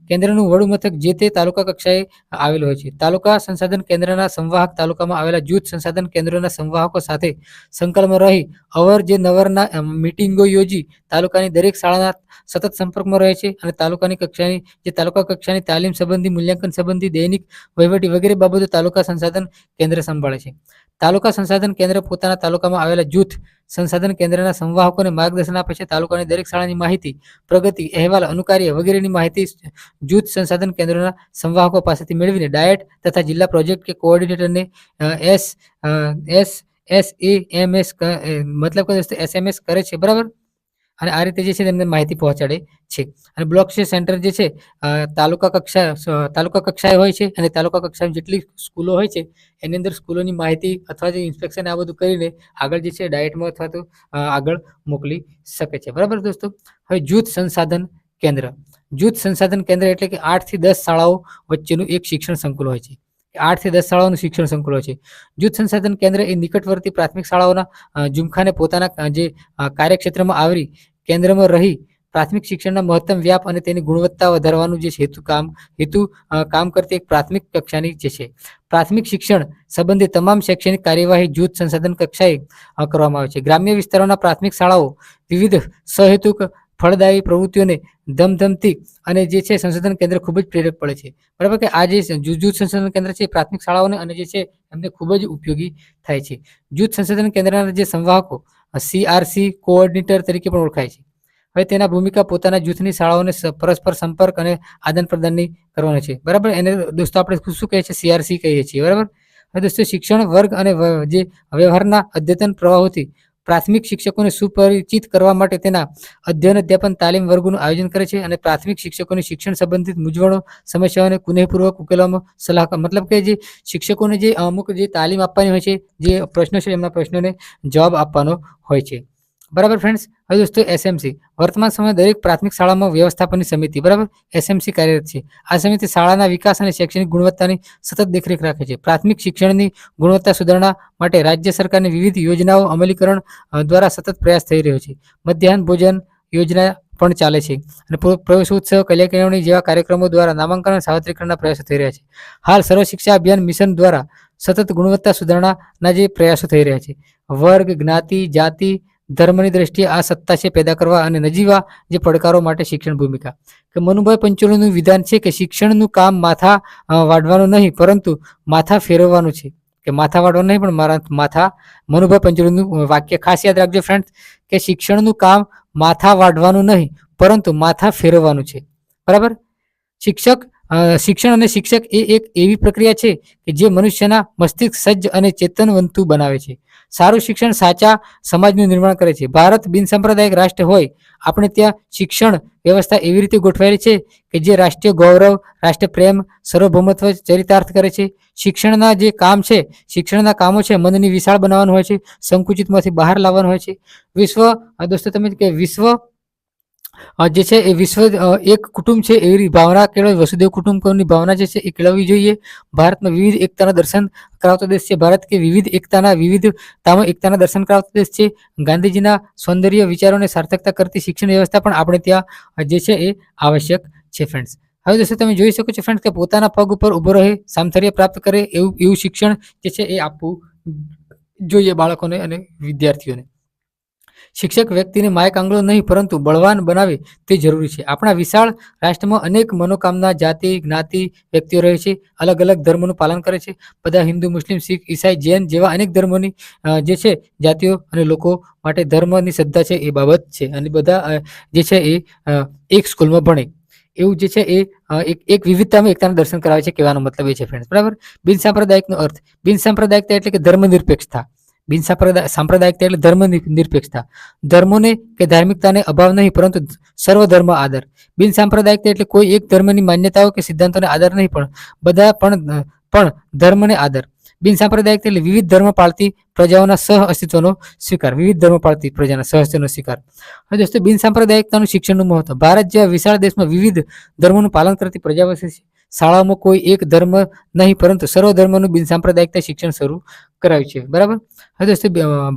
કેન્દ્રનું વડું મથક જે તે તાલુકા કક્ષાએ આવેલું હોય છે. તાલુકા સંસાધન કેન્દ્રના સંવાહક તાલુકામાં આવેલા જૂથ સંસાધન કેન્દ્રોના સંવાહકો સાથે સંકલનમાં રહી અવર-નવરના મીટિંગો યોજી તાલુકાની દરેક શાળાના સતત સંપર્કમાં રહે છે અને તાલુકા કક્ષાની તાલીમ સંબંધી, મૂલ્યાંકન સંબંધી, દૈનિક વહીવટી વગેરે બાબતો તાલુકા સંસાધન કેન્દ્ર સંભાળે છે. તાલુકા સંસાધન કેન્દ્ર પોતાના તાલુકામાં આવેલા જૂથ સંસાધન કેન્દ્રના સંવાહકોને માર્ગદર્શન આપે છે. તાલુકાની દરેક શાળાની માહિતી, પ્રગતિ અહેવાલ, અનુકાર્ય વગેરેની માહિતી જૂથ સંસાધન કેન્દ્રના સંવાહકો પાસેથી મેળવીને ડાયટ તથા જિલ્લા પ્રોજેક્ટ કે કોઓર્ડિનેટરને SMS કરે છે, બરાબર. અને આ રીતે જે છે તેમને માહિતી પહોંચાડે છે. અને બ્લોક સેન્ટર જે છે તાલુકા કક્ષાએ હોય છે અને તાલુકા કક્ષાની જેટલી સ્કૂલો હોય છે એની અંદર સ્કૂલોની માહિતી અથવા જે ઇન્સ્પેક્શન આ બધું કરીને આગળ જે છે ડાયટમાં અથવા તો આગળ મોકલી શકે છે, બરાબર દોસ્તો. હવે જૂથ સંસાધન કેન્દ્ર એટલે કે 8 થી 10 શાળાઓ વચ્ચેનું એક શિક્ષણ સંકુલ હોય છે. 8 થી 10 શાળાઓનું શિક્ષણ સંકુલ હોય છે. જૂથ સંસાધન કેન્દ્ર એ નિકટવર્તી પ્રાથમિક શાળાઓના ઝુમખાને પોતાના જે કાર્યક્ષેત્રમાં આવરી કેન્દ્રમાં રહી પ્રાથમિક શિક્ષણના મહત્તમ વ્યાપ અને તેની ગુણવત્તા વધારવાનું જે કામ કરતી એક પ્રાથમિક કક્ષાની જે છે પ્રાથમિક શિક્ષણ સંબંધિત તમામ શૈક્ષણિક કાર્યવાહી જૂથ સંસાધન કક્ષાએ કરવામાં આવે છે. ગ્રામ્ય વિસ્તારોના પ્રાથમિક શાળાઓ વિવિધ સહેતુક ફળદાયી પ્રવૃત્તિઓને ધમધમતી અને જે છે સંશોધન કેન્દ્ર ખૂબ જ પ્રેરક પડે છે, બરાબર. કે આ જે જૂથ સંશોધન કેન્દ્ર છે પ્રાથમિક શાળાઓને અને જે છે એમને ખૂબ જ ઉપયોગી થાય છે. જૂથ સંશોધન કેન્દ્રના જે સંવાહકો CRC કોઓર્ડિનેટર તરીકે પણ ઓળખાય છે. હવે તેના ભૂમિકા પોતાના જૂથની શાળાઓને પરસ્પર સંપર્ક અને આદાન પ્રદાનની કરવાની છે, બરાબર. એને દોસ્તો આપણે શું કહીએ છીએ? CRC કહીએ છીએ, બરાબર. હવે દોસ્તો શિક્ષણ વર્ગ અને જે વ્યવહારના અદ્યતન પ્રવાહોથી પ્રાથમિક શિક્ષકોને સુપરિચિત કરવા માટે તેના અધ્યાપન તાલીમ વર્ગોનું આયોજન કરે છે અને પ્રાથમિક શિક્ષકોની શિક્ષણ સંબંધિત મૂંઝવણો સમસ્યાઓને પુનઃપૂર્વક ઉકેલવામાં સલાહ, મતલબ કે જે શિક્ષકોને જે અમુક જે તાલીમ આપવાની હોય છે, જે પ્રશ્નો છે એમના પ્રશ્નોને જવાબ આપવાનો હોય છે, બરાબર ફ્રેન્ડ્સ. હવે દોસ્તો SMC વર્તમાન સમયે દરેક પ્રાથમિક શાળામાં વ્યવસ્થાપનની સમિતિ, બરાબર, SMC કાર્યરત છે. આ સમિતિ શાળાના વિકાસ અને શૈક્ષણિક ગુણવત્તાની સતત દેખરેખ રાખે છે. પ્રાથમિક શિક્ષણની ગુણવત્તા સુધારણા માટે રાજ્ય સરકારની વિવિધ યોજનાઓ અમલીકરણ દ્વારા સતત પ્રયાસ થઈ રહ્યો છે. મધ્યાહન ભોજન યોજના, પણ ચાલે છે અને પ્રવેશોત્સવ, કલ્યા કેળવણી જેવા કાર્યક્રમો દ્વારા નામાંકન અને સાર્વત્રિકરણના પ્રયાસો થઈ રહ્યા છે. હાલ સર્વ શિક્ષા અભિયાન મિશન દ્વારા સતત ગુણવત્તા સુધારણાના જે પ્રયાસો થઈ રહ્યા છે. વર્ગ, જ્ઞાતિ, જાતિ, ધર્મની દ્રષ્ટિએ આ સત્તા છે પેદા કરવા અને નજીવા જે પડકારો માટે શિક્ષણ ભૂમિકા. કે મનુભાઈ પંચોલીનું વિધાન છે કે શિક્ષણનું કામ માથા વાઢવાનું નહીં પરંતુ માથા ફેરવવાનું છે. કે માથા વાળવાનું નહીં પણ મારા માથા, મનુભાઈ પંચોલીનું વાક્ય ખાસ યાદ રાખજો ફ્રેન્ડ, કે શિક્ષણનું કામ માથા વાઢવાનું નહીં પરંતુ માથા ફેરવવાનું છે. બરાબર. શિક્ષણ અને શિક્ષક એ એક એવી પ્રક્રિયા છે કે જે મનુષ્યના મસ્તિષ્ક સજ્જ અને ચેતનવંતુ બનાવે છે. સારું શિક્ષણ સાચા સમાજનું નિર્માણ કરે છે. ભારત બિનસાંપ્રદાયિક રાષ્ટ્ર હોય આપણે ત્યાં શિક્ષણ વ્યવસ્થા એવી રીતે ગોઠવાયેલી છે કે જે રાષ્ટ્રીય ગૌરવ, રાષ્ટ્રીય પ્રેમ, સાર્વભૌમત્વ ચરિતાર્થ કરે છે. શિક્ષણના જે કામ છે, શિક્ષણના કામો છે મનની વિશાળ બનાવવાનું હોય છે, સંકુચિતમાંથી બહાર લાવવાનું હોય છે. દોસ્તો તમે કે વિશ્વ જે છે એ વિશ્વ એક કુટુંબ છે એવી ભાવના કેળવવી, વસુદેવ કુટુંબકમની ભાવના જે છે એ કેળવવી જોઈએ. ભારતમાં વિવિધ એકતાના દર્શન કરાવતો દેશ છે. ભારત કે વિવિધતામાં એકતાના દર્શન કરાવતો દેશ છે. ગાંધીજીના સૌંદર્ય વિચારોને સાર્થકતા કરતી શિક્ષણ વ્યવસ્થા પણ આપણે ત્યાં જે છે એ આવશ્યક છે ફ્રેન્ડ્સ. હવે દોસ્તો તમે જોઈ શકો છો ફ્રેન્ડ્સ કે પોતાના પગ ઉપર ઊભો રહે, સામર્થ્ય પ્રાપ્ત કરે એવું શિક્ષણ જે છે એ આપવું જોઈએ બાળકોને અને વિદ્યાર્થીઓને. શિક્ષક વ્યક્તિને માયક આંગળો નહીં પરંતુ બળવાન બનાવે તે જરૂરી છે. આપણા વિશાળ રાષ્ટ્રમાં અનેક મનોકામના, જાતિ, જ્ઞાતિ વ્યક્તિઓ રહે છે, અલગ અલગ ધર્મોનું પાલન કરે છે. બધા હિન્દુ, મુસ્લિમ, શીખ, ઈસાઈ, જૈન જેવા અનેક ધર્મોની જે છે જાતિઓ અને લોકો માટે ધર્મની શ્રદ્ધા છે એ બાબત છે અને બધા જે છે એ એક સ્કૂલમાં ભણે એવું જે છે એ એક વિવિધતામાં એકતાનું દર્શન કરાવે છે. કહેવાનો મતલબ એ છે ફ્રેન્ડ્સ. બરાબર. બિનસાંપ્રદાયિકનો અર્થ, બિનસાંપ્રદાયિકતા એટલે કે ધર્મ નિરપેક્ષતા. સાંપ્રદાયિકતા એટલે ધર્મ નિરપેક્ષતા. ધર્મોને કે ધાર્મિકતાને અભાવ નહીં પરંતુ સર્વધર્મ આદર. બિનસાંપ્રદાયિકતા એટલે કોઈ એક ધર્મની માન્યતાઓ કે સિદ્ધાંતોને આદર નહીં પણ બધા પણ ધર્મને આદર. બિનસાંપ્રદાયિકતા એટલે વિવિધ ધર્મ પાળતી પ્રજાઓના સહ અસ્તિત્વનો સ્વીકાર. વિવિધ ધર્મ પાળતી પ્રજાના સહ અસ્તિત્વનો સ્વીકાર. હવે દોસ્તો બિનસાંપ્રદાયિકતાનું શિક્ષણનું મહત્વ. ભારત જેવા વિશાળ દેશમાં વિવિધ ધર્મોનું પાલન કરતી પ્રજા વસે છે. શાળામાં કોઈ એક ધર્મ નહીં પરંતુ સર્વ ધર્મનું બિનસાંપ્રદાયિકતા શિક્ષણ શરૂ કરાવ્યું છે. બરાબર. હવે દોસ્તો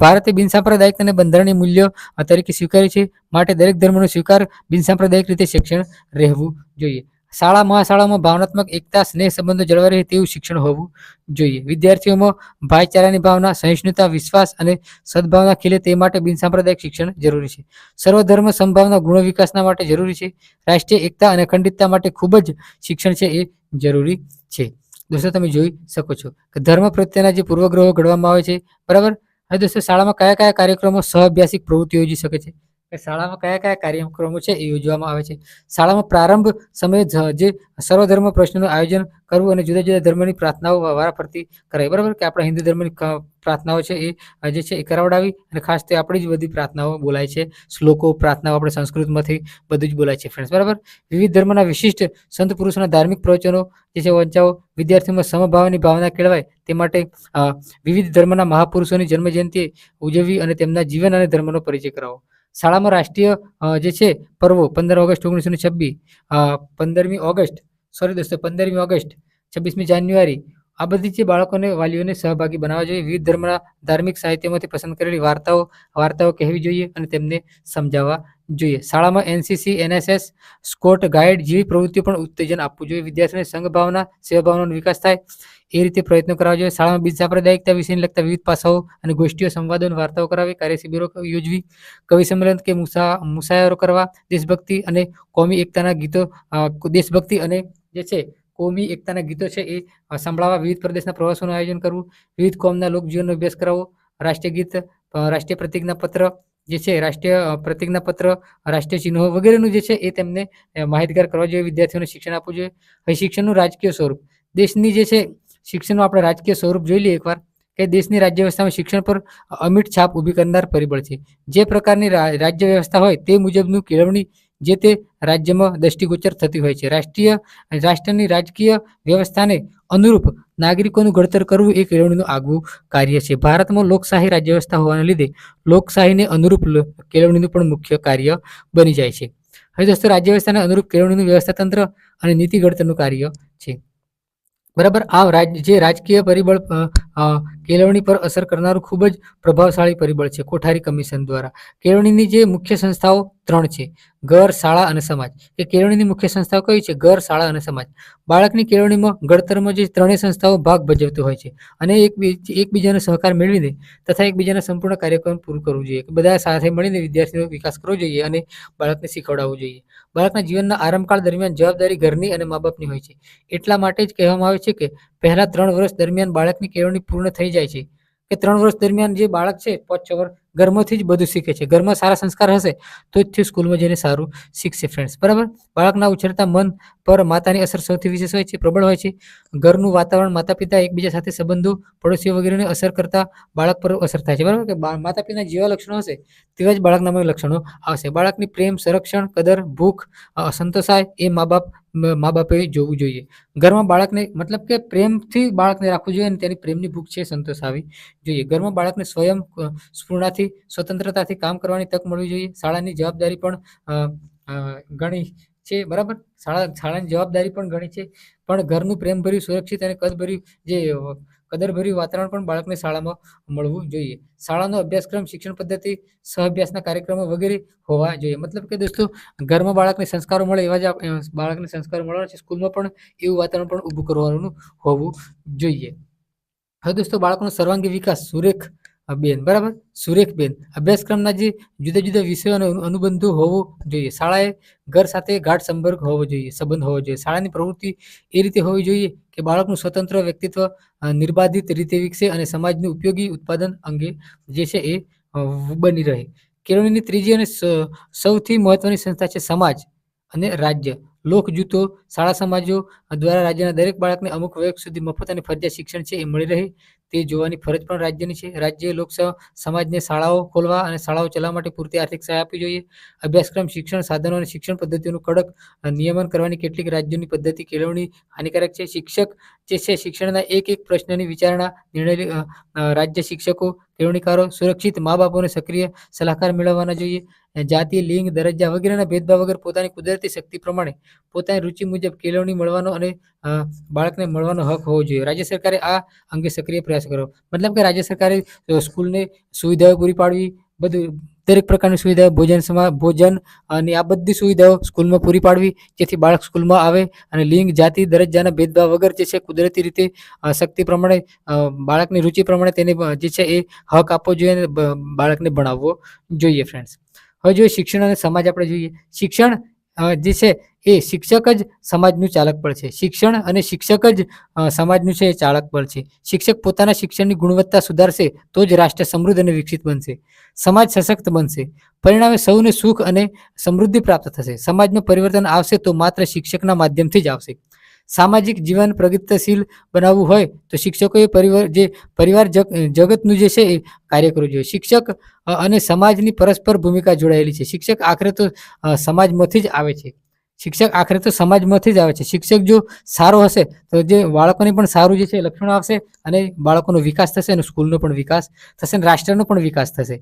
ભારતે બિનસાંપ્રદાયિકતાને બંધારણીય મૂલ્યો તરીકે સ્વીકાર્યું છે. માટે દરેક ધર્મનો સ્વીકાર બિનસાંપ્રદાયિક રીતે શિક્ષણ રહેવું જોઈએ. શાળા મહાશાળામાં ભાવનાત્મક એકતા, સ્નેહ સંબંધો જળવાઈ રહે તેવું શિક્ષણ હોવું જોઈએ. વિદ્યાર્થીઓમાં ભાઈચારાની ભાવના, સહિષ્ણુતા, વિશ્વાસ અને સદભાવના ખીલે તે માટે બિનસાંપ્રદાયિક શિક્ષણ જરૂરી છે. સર્વધર્મ સમભાવના ગુણો વિકાસના માટે જરૂરી છે. રાષ્ટ્રીય એકતા અને અખંડિતતા માટે ખૂબ જ શિક્ષણ છે એ જરૂરી છે. દોસ્તો તમે જોઈ શકો છો કે ધર્મ પ્રત્યેના જે પૂર્વગ્રહો ઘડવામાં આવે છે. બરાબર. હવે દોસ્તો શાળામાં કયા કયા કાર્યક્રમો સહઅભ્યાસિક પ્રવૃત્તિઓ યોજી શકે છે? શાળામાં કયા કયા કાર્યક્રમો છે એ યોજવામાં આવે છે? શાળામાં પ્રારંભ સમયે જે સર્વધર્મ પ્રશ્નનું આયોજન કરવું અને જુદા જુદા ધર્મની પ્રાર્થનાઓ વારાફરતી કરાય. બરાબર. કે આપણા હિન્દુ ધર્મની પ્રાર્થનાઓ છે એ જે છે એ કરાવડાવી અને ખાસ તે આપણી જ બધી પ્રાર્થનાઓ બોલાય છે. શ્લોકો, પ્રાર્થનાઓ આપણે સંસ્કૃતમાંથી બધું જ બોલાય છે ફ્રેન્ડ્સ. બરાબર. વિવિધ ધર્મના વિશિષ્ટ સંત પુરુષોના ધાર્મિક પ્રવચનો જે છે વંચાવો. વિદ્યાર્થીઓમાં સમભાવની ભાવના કેળવાય તે માટે વિવિધ ધર્મના મહાપુરુષોની જન્મજયંતિ ઉજવવી અને તેમના જીવન અને ધર્મનો પરિચય કરાવો. શાળામાં રાષ્ટ્રીય જે છે પર્વો 15 ઓગસ્ટ 1926, 15મી ઓગસ્ટ, 26મી જાન્યુઆરી આ બધી જે બાળકોને, વાલીઓને સહભાગી બનાવવા જોઈએ. વિવિધ ધર્મના ધાર્મિક સાહિત્યમાંથી પસંદ કરેલી વાર્તાઓ કહેવી જોઈએ અને તેમને સમજાવવા જોઈએ. શાળામાં એનસીસી, એનએસએસ, સ્કોટ ગાઈડ જેવી પ્રવૃત્તિઓ પણ ઉત્તેજન આપવું જોઈએ. વિદ્યાર્થીઓને સંઘ ભાવના, સેવા ભાવનાનો વિકાસ થાય એ રીતે પ્રયત્નો કરવા જોઈએ. શાળામાં બિનસાંપ્રદાયિકતા વિષયને લગતા વિવિધ પાસાઓ અને ગોષ્ઠીઓ, સંવાદો અને વાર્તાઓ કરાવી, કાર્યશિબિરો યોજવી, કવિ સંમેલન કે મુસાયરો કરવા, દેશભક્તિ અને કોમી એકતાના ગીતો જે છે કોમી એકતાના ગીતો છે એ સંભળાવવા, વિવિધ પ્રદેશના પ્રવાસોનું આયોજન કરવું, વિવિધ કોમના લોકજીવનનો અભ્યાસ કરાવવો, રાષ્ટ્રીય ગીત, રાષ્ટ્રીય પ્રતિજ્ઞાપત્ર જે છે રાષ્ટ્રીય ચિહ્નો વગેરેનું જે છે એ તેમને માહિતગાર કરવા જોઈએ. વિદ્યાર્થીઓને શિક્ષણ આપવું જોઈએ. હવે શિક્ષણનું રાજકીય સ્વરૂપ. દેશની જે છે શિક્ષણનું આપણે રાજકીય સ્વરૂપ જોઈ લઈએ એકવાર કે દેશની રાજ્ય વ્યવસ્થામાં શિક્ષણ પર અમિટ છાપ ઊભી કરનાર પરિબળ છે. જે પ્રકારની રાજ્ય વ્યવસ્થા હોય તે મુજબનું કેળવણી જે તે રાજ્યમાં દ્રષ્ટિગોચર થતી હોય છે. રાષ્ટ્રની રાજકીય વ્યવસ્થાને અનુરૂપ નાગરિકોનું ઘડતર કરવું એ કેળવણીનું આગવું કાર્ય છે. ભારતમાં લોકશાહી રાજ્ય વ્યવસ્થા હોવાને લીધે લોકશાહીને અનુરૂપ કેળવણીનું પણ મુખ્ય કાર્ય બની જાય છે. હવે દોસ્તો રાજ્ય વ્યવસ્થાને અનુરૂપ કેળવણીનું વ્યવસ્થા તંત્ર અને નીતિ ઘડતરનું કાર્ય છે. બરાબર. આ જે રાજકીય પરિબળ કેળવણી પર અસર કરનારું ખૂબ જ પ્રભાવશાળી પરિબળ છે કોઠારી કમિશન દ્વારા. કેળવણીની જે મુખ્ય સંસ્થાઓ 3 છે: ઘર, શાળા અને સમાજ. એ કેળવણીની મુખ્ય સંસ્થાઓ કઈ છે? ઘર, શાળા અને સમાજ. બાળકની કેળવણીમાં ઘડતરમાં જે ત્રણેય સંસ્થાઓ ભાગ ભજવતી હોય છે અને એકબીજાનો સહકાર મેળવીને તથા એકબીજાના સંપૂર્ણ કાર્યક્રમ પૂરું કરવું જોઈએ. બધા સાથે મળીને વિદ્યાર્થીનો વિકાસ કરવો જોઈએ અને બાળકને શીખવાડવું જોઈએ. બાળકના જીવનના આરંભકાળ દરમિયાન જવાબદારી ઘરની અને મા બાપની હોય છે. એટલા માટે જ કહેવામાં આવે છે કે પહેલા 3 વર્ષ દરમિયાન બાળકની કેળવણી પૂર્ણ થઈ જાય છે. કે 3 વર્ષ દરમિયાન જે બાળક છે 5-6 વર્ષ ઘરમાંથી જ બધું શીખે છે. ઘરમાં સારા સંસ્કાર હશે તો જ સ્કૂલમાં જઈને સારું શીખશે ફ્રેન્ડ્સ. બરાબર. બાળકના ઉછેરતા મન પર માતાની અસર સૌથી વિશેષ હોય છે, પ્રબળ હોય છે. ઘરનું વાતાવરણ, માતા પિતા, એકબીજા સાથે સંબંધો, પડોશીઓ વગેરેને અસર કરતા બાળક પર અસર થાય છે. બરાબર. કે માતા પિતાના જેવા લક્ષણો હશે તેવા જ બાળકનામાં લક્ષણો આવશે. બાળકની પ્રેમ, સંરક્ષણ, કદર, ભૂખ સંતોષાય એ મા બાપે જોવું જોઈએ. ઘરમાં બાળકને મતલબ કે પ્રેમથી બાળકને રાખવું જોઈએ અને તેની પ્રેમની ભૂખ છે સંતોષાવી જોઈએ. ઘરમાં બાળકને સ્વયં સ્ફૂર્ણાથી, સ્વતંત્રતાથી કામ કરવાની તક મળવી જોઈએ. શાળાની જવાબદારી પણ ઘણી છે. બરાબર. શાળાની જવાબદારી પણ ઘણી છે, પણ ઘરનું પ્રેમભર્યું, સુરક્ષિત અને કદરભર્યું વાતાવરણ પણ બાળકને શાળામાં મળવું જોઈએ. શાળાનો અભ્યાસક્રમ, શિક્ષણ પદ્ધતિ, સહઅભ્યાસના કાર્યક્રમો વગેરે હોવા જોઈએ. મતલબ કે દોસ્તો, ઘરમાં બાળકને સંસ્કારો મળે એવા જ બાળકને સંસ્કારો મળવાના છે. સ્કૂલમાં પણ એવું વાતાવરણ પણ ઊભું કરવાનું હોવું જોઈએ. હવે દોસ્તો, બાળકનો સર્વાંગી વિકાસ સુરેખ બેન. બરાબર. સુરેખ બેન, અભ્યાસક્રમના જે જુદા જુદા વિષયો અને અનુબંધો હોવો જોઈએ. શાળાએ ઘર સાથે ગાઢ સંબંધ હોવો જોઈએ. શાળાની પ્રવૃત્તિ એ રીતે હોવી જોઈએ કે બાળકનું સ્વતંત્ર વ્યક્તિત્વ નિર્બાધિત રીતે વિકસે અને સમાજનું ઉપયોગી ઉત્પાદન અંગે જે છે એ બની રહે. કેળવણીની ત્રીજી અને સૌથી મહત્વની સંસ્થા છે સમાજ અને રાજ્ય. લોકજૂથો, શાળા સમાજો દ્વારા રાજ્યના દરેક બાળકને અમુક વયક સુધી મફત અને ફરજિયાત શિક્ષણ છે એ મળી રહે તે જોવાની ફરજ પણ રાજ્યની છે. રાજ્ય સમાજને શાળાઓ ખોલવા અને શાળાઓ ચલાવવા માટે પૂરતી આર્થિક સહાય આપવી જોઈએ. અભ્યાસક્રમ, શિક્ષણ સાધનો અને શિક્ષણ પદ્ધતિઓનું કડક નિયમન કરવાની કેટલીક રાજ્યોની પદ્ધતિ કેળવણી હાનિકારક છે. શિક્ષક જે છે શિક્ષણના એક પ્રશ્નની વિચારણા નિર્ણય રાજ્ય શિક્ષકો, કેળવણીકારો સુરક્ષિત મા બાપોને સક્રિય સલાહકાર મેળવવાના જોઈએ. જાતિ, લિંગ, દરજ્જા વગેરેના ભેદભાવ વગર પોતાની કુદરતી શક્તિ પ્રમાણે પોતાની રુચિ મુજબ કેળવણી મળવાનો અને બાળકને મળવાનો હક હોવો જોઈએ. રાજ્ય સરકારે આ અંગે સક્રિય પ્રયાસ કરો. મતલબ કે રાજ્ય સરકારે સ્કૂલને સુવિધાઓ પૂરી પાડવી, બધું દરેક પ્રકારની સુવિધાઓ, ભોજન અને આ બધી સુવિધાઓ સ્કૂલમાં પૂરી પાડવી, જેથી બાળક સ્કૂલમાં આવે અને લિંગ, જાતિ, દરજ્જાના ભેદભાવ વગર જે છે કુદરતી રીતે શક્તિ પ્રમાણે બાળકની રુચિ પ્રમાણે તેને જે છે એ હક આપવો જોઈએ અને બાળકને ભણાવવો જોઈએ ફ્રેન્ડ્સ. હવે જોઈએ શિક્ષણ અને સમાજ. આપણે જોઈએ શિક્ષણ જે છે એ શિક્ષક જ સમાજનું ચાલક બળ છે. શિક્ષણ અને શિક્ષક જ સમાજનું છે એ ચાલક બળ છે. શિક્ષક પોતાના શિક્ષણની ગુણવત્તા સુધારશે તો જ રાષ્ટ્ર સમૃદ્ધ અને વિકસિત બનશે. સમાજ સશક્ત બનશે. પરિણામે સૌને સુખ અને સમૃદ્ધિ પ્રાપ્ત થશે. સમાજમાં પરિવર્તન આવશે તો માત્ર શિક્ષકના માધ્યમથી જ આવશે. સામાજિક જીવન પ્રગતિશીલ બનાવવું હોય તો શિક્ષકોએ પરિવાર જગતનું જે છે એ કાર્ય કરવું જોઈએ. શિક્ષક અને સમાજની પરસ્પર ભૂમિકા જોડાયેલી છે. શિક્ષક આખરે તો સમાજમાંથી જ આવે છે. શિક્ષક જો સારો હશે તો જે બાળકોને પણ સારું જે છે લક્ષણો આવશે અને બાળકોનો વિકાસ થશે અને સ્કૂલનો પણ વિકાસ થશે અને રાષ્ટ્રનો પણ વિકાસ થશે.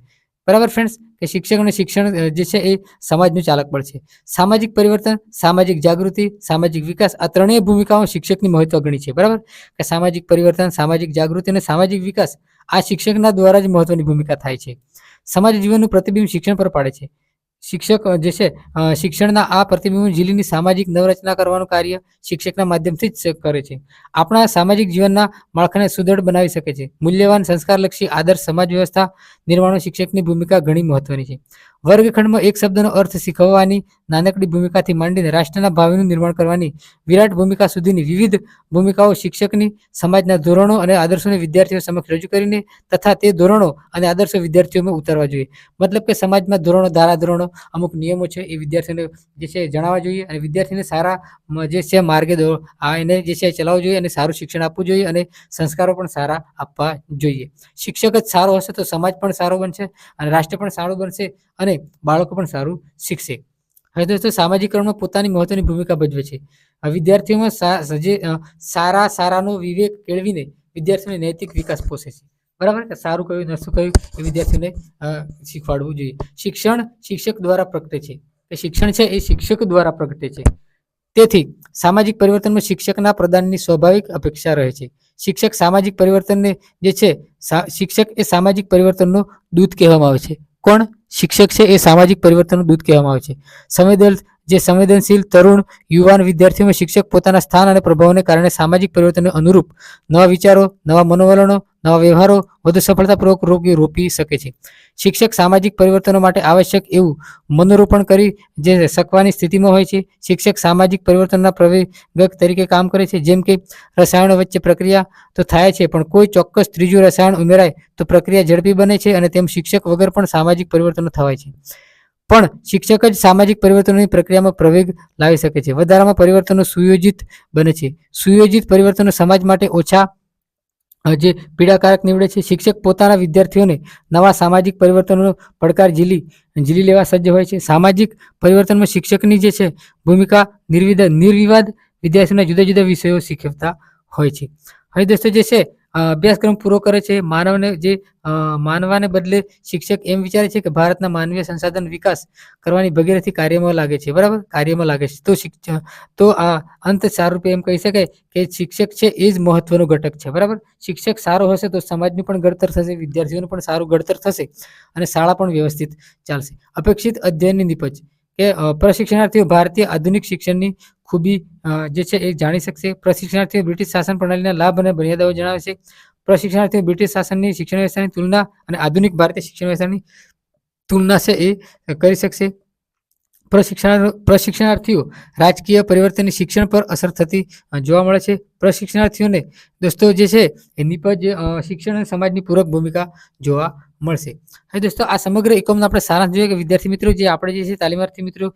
બરાબર ફ્રેન્ડ્સ. કે શિક્ષક અને શિક્ષણ જે છે એ સમાજનું ચાલક બળ છે. સામાજિક પરિવર્તન, સામાજિક જાગૃતિ, સામાજિક વિકાસ આ ત્રણેય ભૂમિકાઓ શિક્ષકની મહત્વગણી છે. બરાબર. કે સામાજિક પરિવર્તન, સામાજિક જાગૃતિ અને સામાજિક વિકાસ આ શિક્ષકના દ્વારા જ મહત્વની ભૂમિકા થાય છે. સમાજ જીવનનું પ્રતિબિંબ શિક્ષણ પર પાડે છે. શિક્ષક જે છે શિક્ષણના આ પ્રતિબિંબ ઝીલીની સામાજિક નવરચના કરવાનું કાર્ય શિક્ષકના માધ્યમથી જ કરે છે. આપણા સામાજિક જીવનના માળખાને સુદૃઢ બનાવી શકે છે. મૂલ્યવાન સંસ્કારલક્ષી આદર્શ સમાજ વ્યવસ્થા નિર્માણમાં શિક્ષકની ભૂમિકા ઘણી મહત્વની છે. વર્ગખંડમાં એક શબ્દનો અર્થ શીખવવાની નાનકડી ભૂમિકાથી માંડીને રાષ્ટ્રના ભાવિનું નિર્માણ કરવાની વિરાટ ભૂમિકા સુધીની વિવિધ ભૂમિકાઓ શિક્ષકની સમાજના ધોરણો અને આદર્શોને વિદ્યાર્થીઓ સમક્ષ રજૂ કરીને તથા તે ધોરણો અને આદર્શો વિદ્યાર્થીઓમાં ઉતારવા જોઈએ. મતલબ કે સમાજમાં ધોરણો, ધારાધોરણો, અમુક નિયમો છે એ વિદ્યાર્થીઓને જે છે જણાવવા જોઈએ અને વિદ્યાર્થીને સારા જે છે માર્ગે એને જે છે ચલાવવું જોઈએ અને સારું શિક્ષણ આપવું જોઈએ અને સંસ્કારો પણ સારા આપવા જોઈએ. શિક્ષક જ સારો હશે તો સમાજ પણ સારો બનશે અને રાષ્ટ્ર પણ સારું બનશે અને બાળકો પણ સારું શીખશે. હવે દોસ્તો, સામાજિકરણમાં પોતાની મહત્વની ભૂમિકા ભજવે છે. વિદ્યાર્થીઓમાં સારાનો વિવેક કેળવીને વિદ્યાર્થીઓને નૈતિક વિકાસ પોષે છે. બરાબર. કે સારું કયું નશું કયું એ વિદ્યાર્થીઓને શીખવાડવું જોઈએ. શિક્ષણ શિક્ષક દ્વારા પ્રગટે છે. કે શિક્ષણ છે એ શિક્ષક દ્વારા પ્રગટે છે. તેથી સામાજિક પરિવર્તનમાં શિક્ષકના પ્રદાનની સ્વાભાવિક અપેક્ષા રહે છે. શિક્ષક સામાજિક પરિવર્તનને જે છે શિક્ષક એ સામાજિક પરિવર્તનનો દૂત કહેવામાં આવે છે. કોણ? શિક્ષક છે એ સામાજિક પરિવર્તનનું દૂત કહેવામાં આવે છે. સંવેદનશીલ તરુણ યુવાન વિદ્યાર્થીઓમાં શિક્ષક પોતાના સ્થાન અને પ્રભાવને કારણે સામાજિક પરિવર્તનને અનુરૂપ નવા વિચારો, નવા મનોવલણો, નવા વ્યવહારો વધુ સફળતાપૂર્વક રોપી શકે છે. શિક્ષક સામાજિક પરિવર્તનો માટે આવશ્યક એવું મનોરોપણ કરી જે શકવાની સ્થિતિમાં હોય છે. શિક્ષક સામાજિક પરિવર્તનના પ્રવેગક તરીકે કામ કરે છે. જેમ કે રસાયણો વચ્ચે પ્રક્રિયા તો થાય છે, પણ કોઈ ચોક્કસ ત્રીજું રસાયણ ઉમેરાય તો પ્રક્રિયા ઝડપી બને છે, અને તેમ શિક્ષક વગર પણ સામાજિક પરિવર્તનો થવાય છે. પણ શિક્ષક જ સામાજિક પરિવર્તનોની પ્રક્રિયામાં પ્રવેગ લાવી શકે છે. વધારામાં પરિવર્તનો સુયોજિત બને છે. સુયોજિત પરિવર્તનો સમાજ માટે ઓછા જે પીડાકારક નીવડે છે. શિક્ષક પોતાના વિદ્યાર્થીઓને નવા સામાજિક પરિવર્તનોનો પડકાર ઝીલી લેવા સજ્જ હોય છે. સામાજિક પરિવર્તનમાં શિક્ષકની જે છે ભૂમિકા નિર્વિવાદ વિદ્યાર્થીઓના જુદા જુદા વિષયો શીખવતા હોય છે. હવે દોસ્તો જે છે અભ્યાસક્રમ પૂરો કરે છે. માનવાને બદલે શિક્ષક એમ વિચારે છે કે ભારતના માનવીય સંસાધન વિકાસ કરવાની ભગીરથી કાર્યમાં લાગે છે. બરાબર, કાર્યમાં લાગે છે. તો આ અંત સારું એમ કહી શકાય કે શિક્ષક છે એ જ મહત્વનો ઘટક છે. બરાબર, શિક્ષક સારો હશે તો સમાજનું પણ ઘડતર થશે, વિદ્યાર્થીઓનું પણ સારું ઘડતર થશે, અને શાળા પણ વ્યવસ્થિત ચાલશે. અપેક્ષિત અધ્યયનની નિપજ કે પ્રશિક્ષણાર્થીઓ ભારતીય આધુનિક શિક્ષણની ખૂબી જે છે એ જાણી શકશે. પ્રશિક્ષણાર્થીઓ બ્રિટિશ શાસન પ્રણાલીના લાભ અને મર્યાદાઓ જણાવે છે. પ્રશિક્ષણાર્થીઓ બ્રિટિશ શાસનની શિક્ષણ વ્યવસ્થાની તુલના અને આધુનિક ભારતીય શિક્ષણ વ્યવસ્થાની તુલના છે એ કરી શકશે. પ્રશિક્ષણાર્થીઓ રાજકીય પરિવર્તનની શિક્ષણ પર અસર થતી જોવા મળે છે. પ્રશિક્ષણાર્થીઓને દોસ્તો જે છે એ નિપજ શિક્ષણ અને સમાજની પૂરક ભૂમિકા જોવા મળશે. હવે દોસ્તો આ સમગ્ર એકમનો આપણે સારાંશ જોઈએ કે વિદ્યાર્થી મિત્રો જે આપણે જે છે તાલીમાર્થી મિત્રો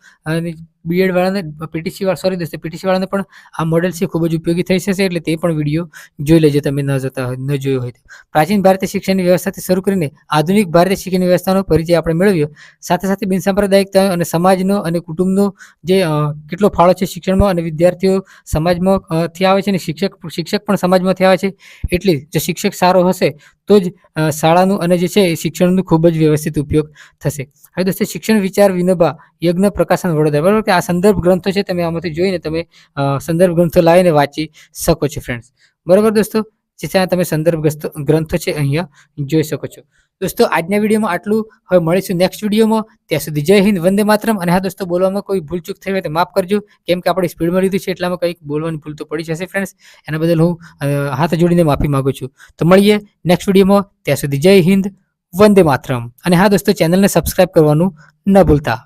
બીએડ વાળાને પીટીસી વાળાને પણ આ મોડેલ છે ખૂબ જ ઉપયોગી થઈ જશે, એટલે તે પણ વિડીયો જોઈ લેજો તમે ન જોયો હોય તો. પ્રાચીન ભારતીય શિક્ષણની વ્યવસ્થાથી શરૂ કરીને આધુનિક ભારતીય શિક્ષણ વ્યવસ્થાનો પરિચય આપણે મેળવ્યો. સાથે સાથે બિનસાંપ્રદાયિકતા અને સમાજનો અને કુટુંબનો જે કેટલો ફાળો છે શિક્ષણમાં, અને વિદ્યાર્થીઓ સમાજમાંથી આવે છે અને શિક્ષક પણ સમાજમાંથી આવે છે. એટલે જો શિક્ષક સારો હશે તો જ શાળાનું અને જે છે એ શિક્ષણનું ખૂબ જ વ્યવસ્થિત ઉપયોગ થશે. હવે દોસ્તો શિક્ષણ વિચાર વિનોબા યજ્ઞ પ્રકાશન વડોદરા, બરાબર કે આ સંદર્ભ ગ્રંથો છે, તમે આમાંથી જોઈને તમે સંદર્ભ ગ્રંથો લાવીને વાંચી શકો છો ફ્રેન્ડ્સ. બરાબર દોસ્તો, જે ત્યાં તમે સંદર્ભ ગ્રંથો છે અહીંયા જોઈ શકો છો. દોસ્તો આજના વિડીયોમાં આટલું. હવે મળીશું નેક્સ્ટ વિડીયોમાં. ત્યાં સુધી જય હિન્દ, વંદે માતરમ. અને હા દોસ્તો, બોલવામાં કોઈ ભૂલચૂક થઈ હોય તો માફ કરજો, કેમ કે આપણે સ્પીડમાં લીધી છે એટલામાં કંઈક બોલવાની ભૂલ તો પડી જશે ફ્રેન્ડ્સ. એના બદલ હું હાથ જોડીને માફી માંગુ છું. તો મળીએ નેક્સ્ટ વિડીયોમાં. ત્યાં સુધી જય હિન્દ, વંદે માતરમ. અને હા દોસ્તો, ચેનલને સબસ્ક્રાઇબ કરવાનું ન ભૂલતા.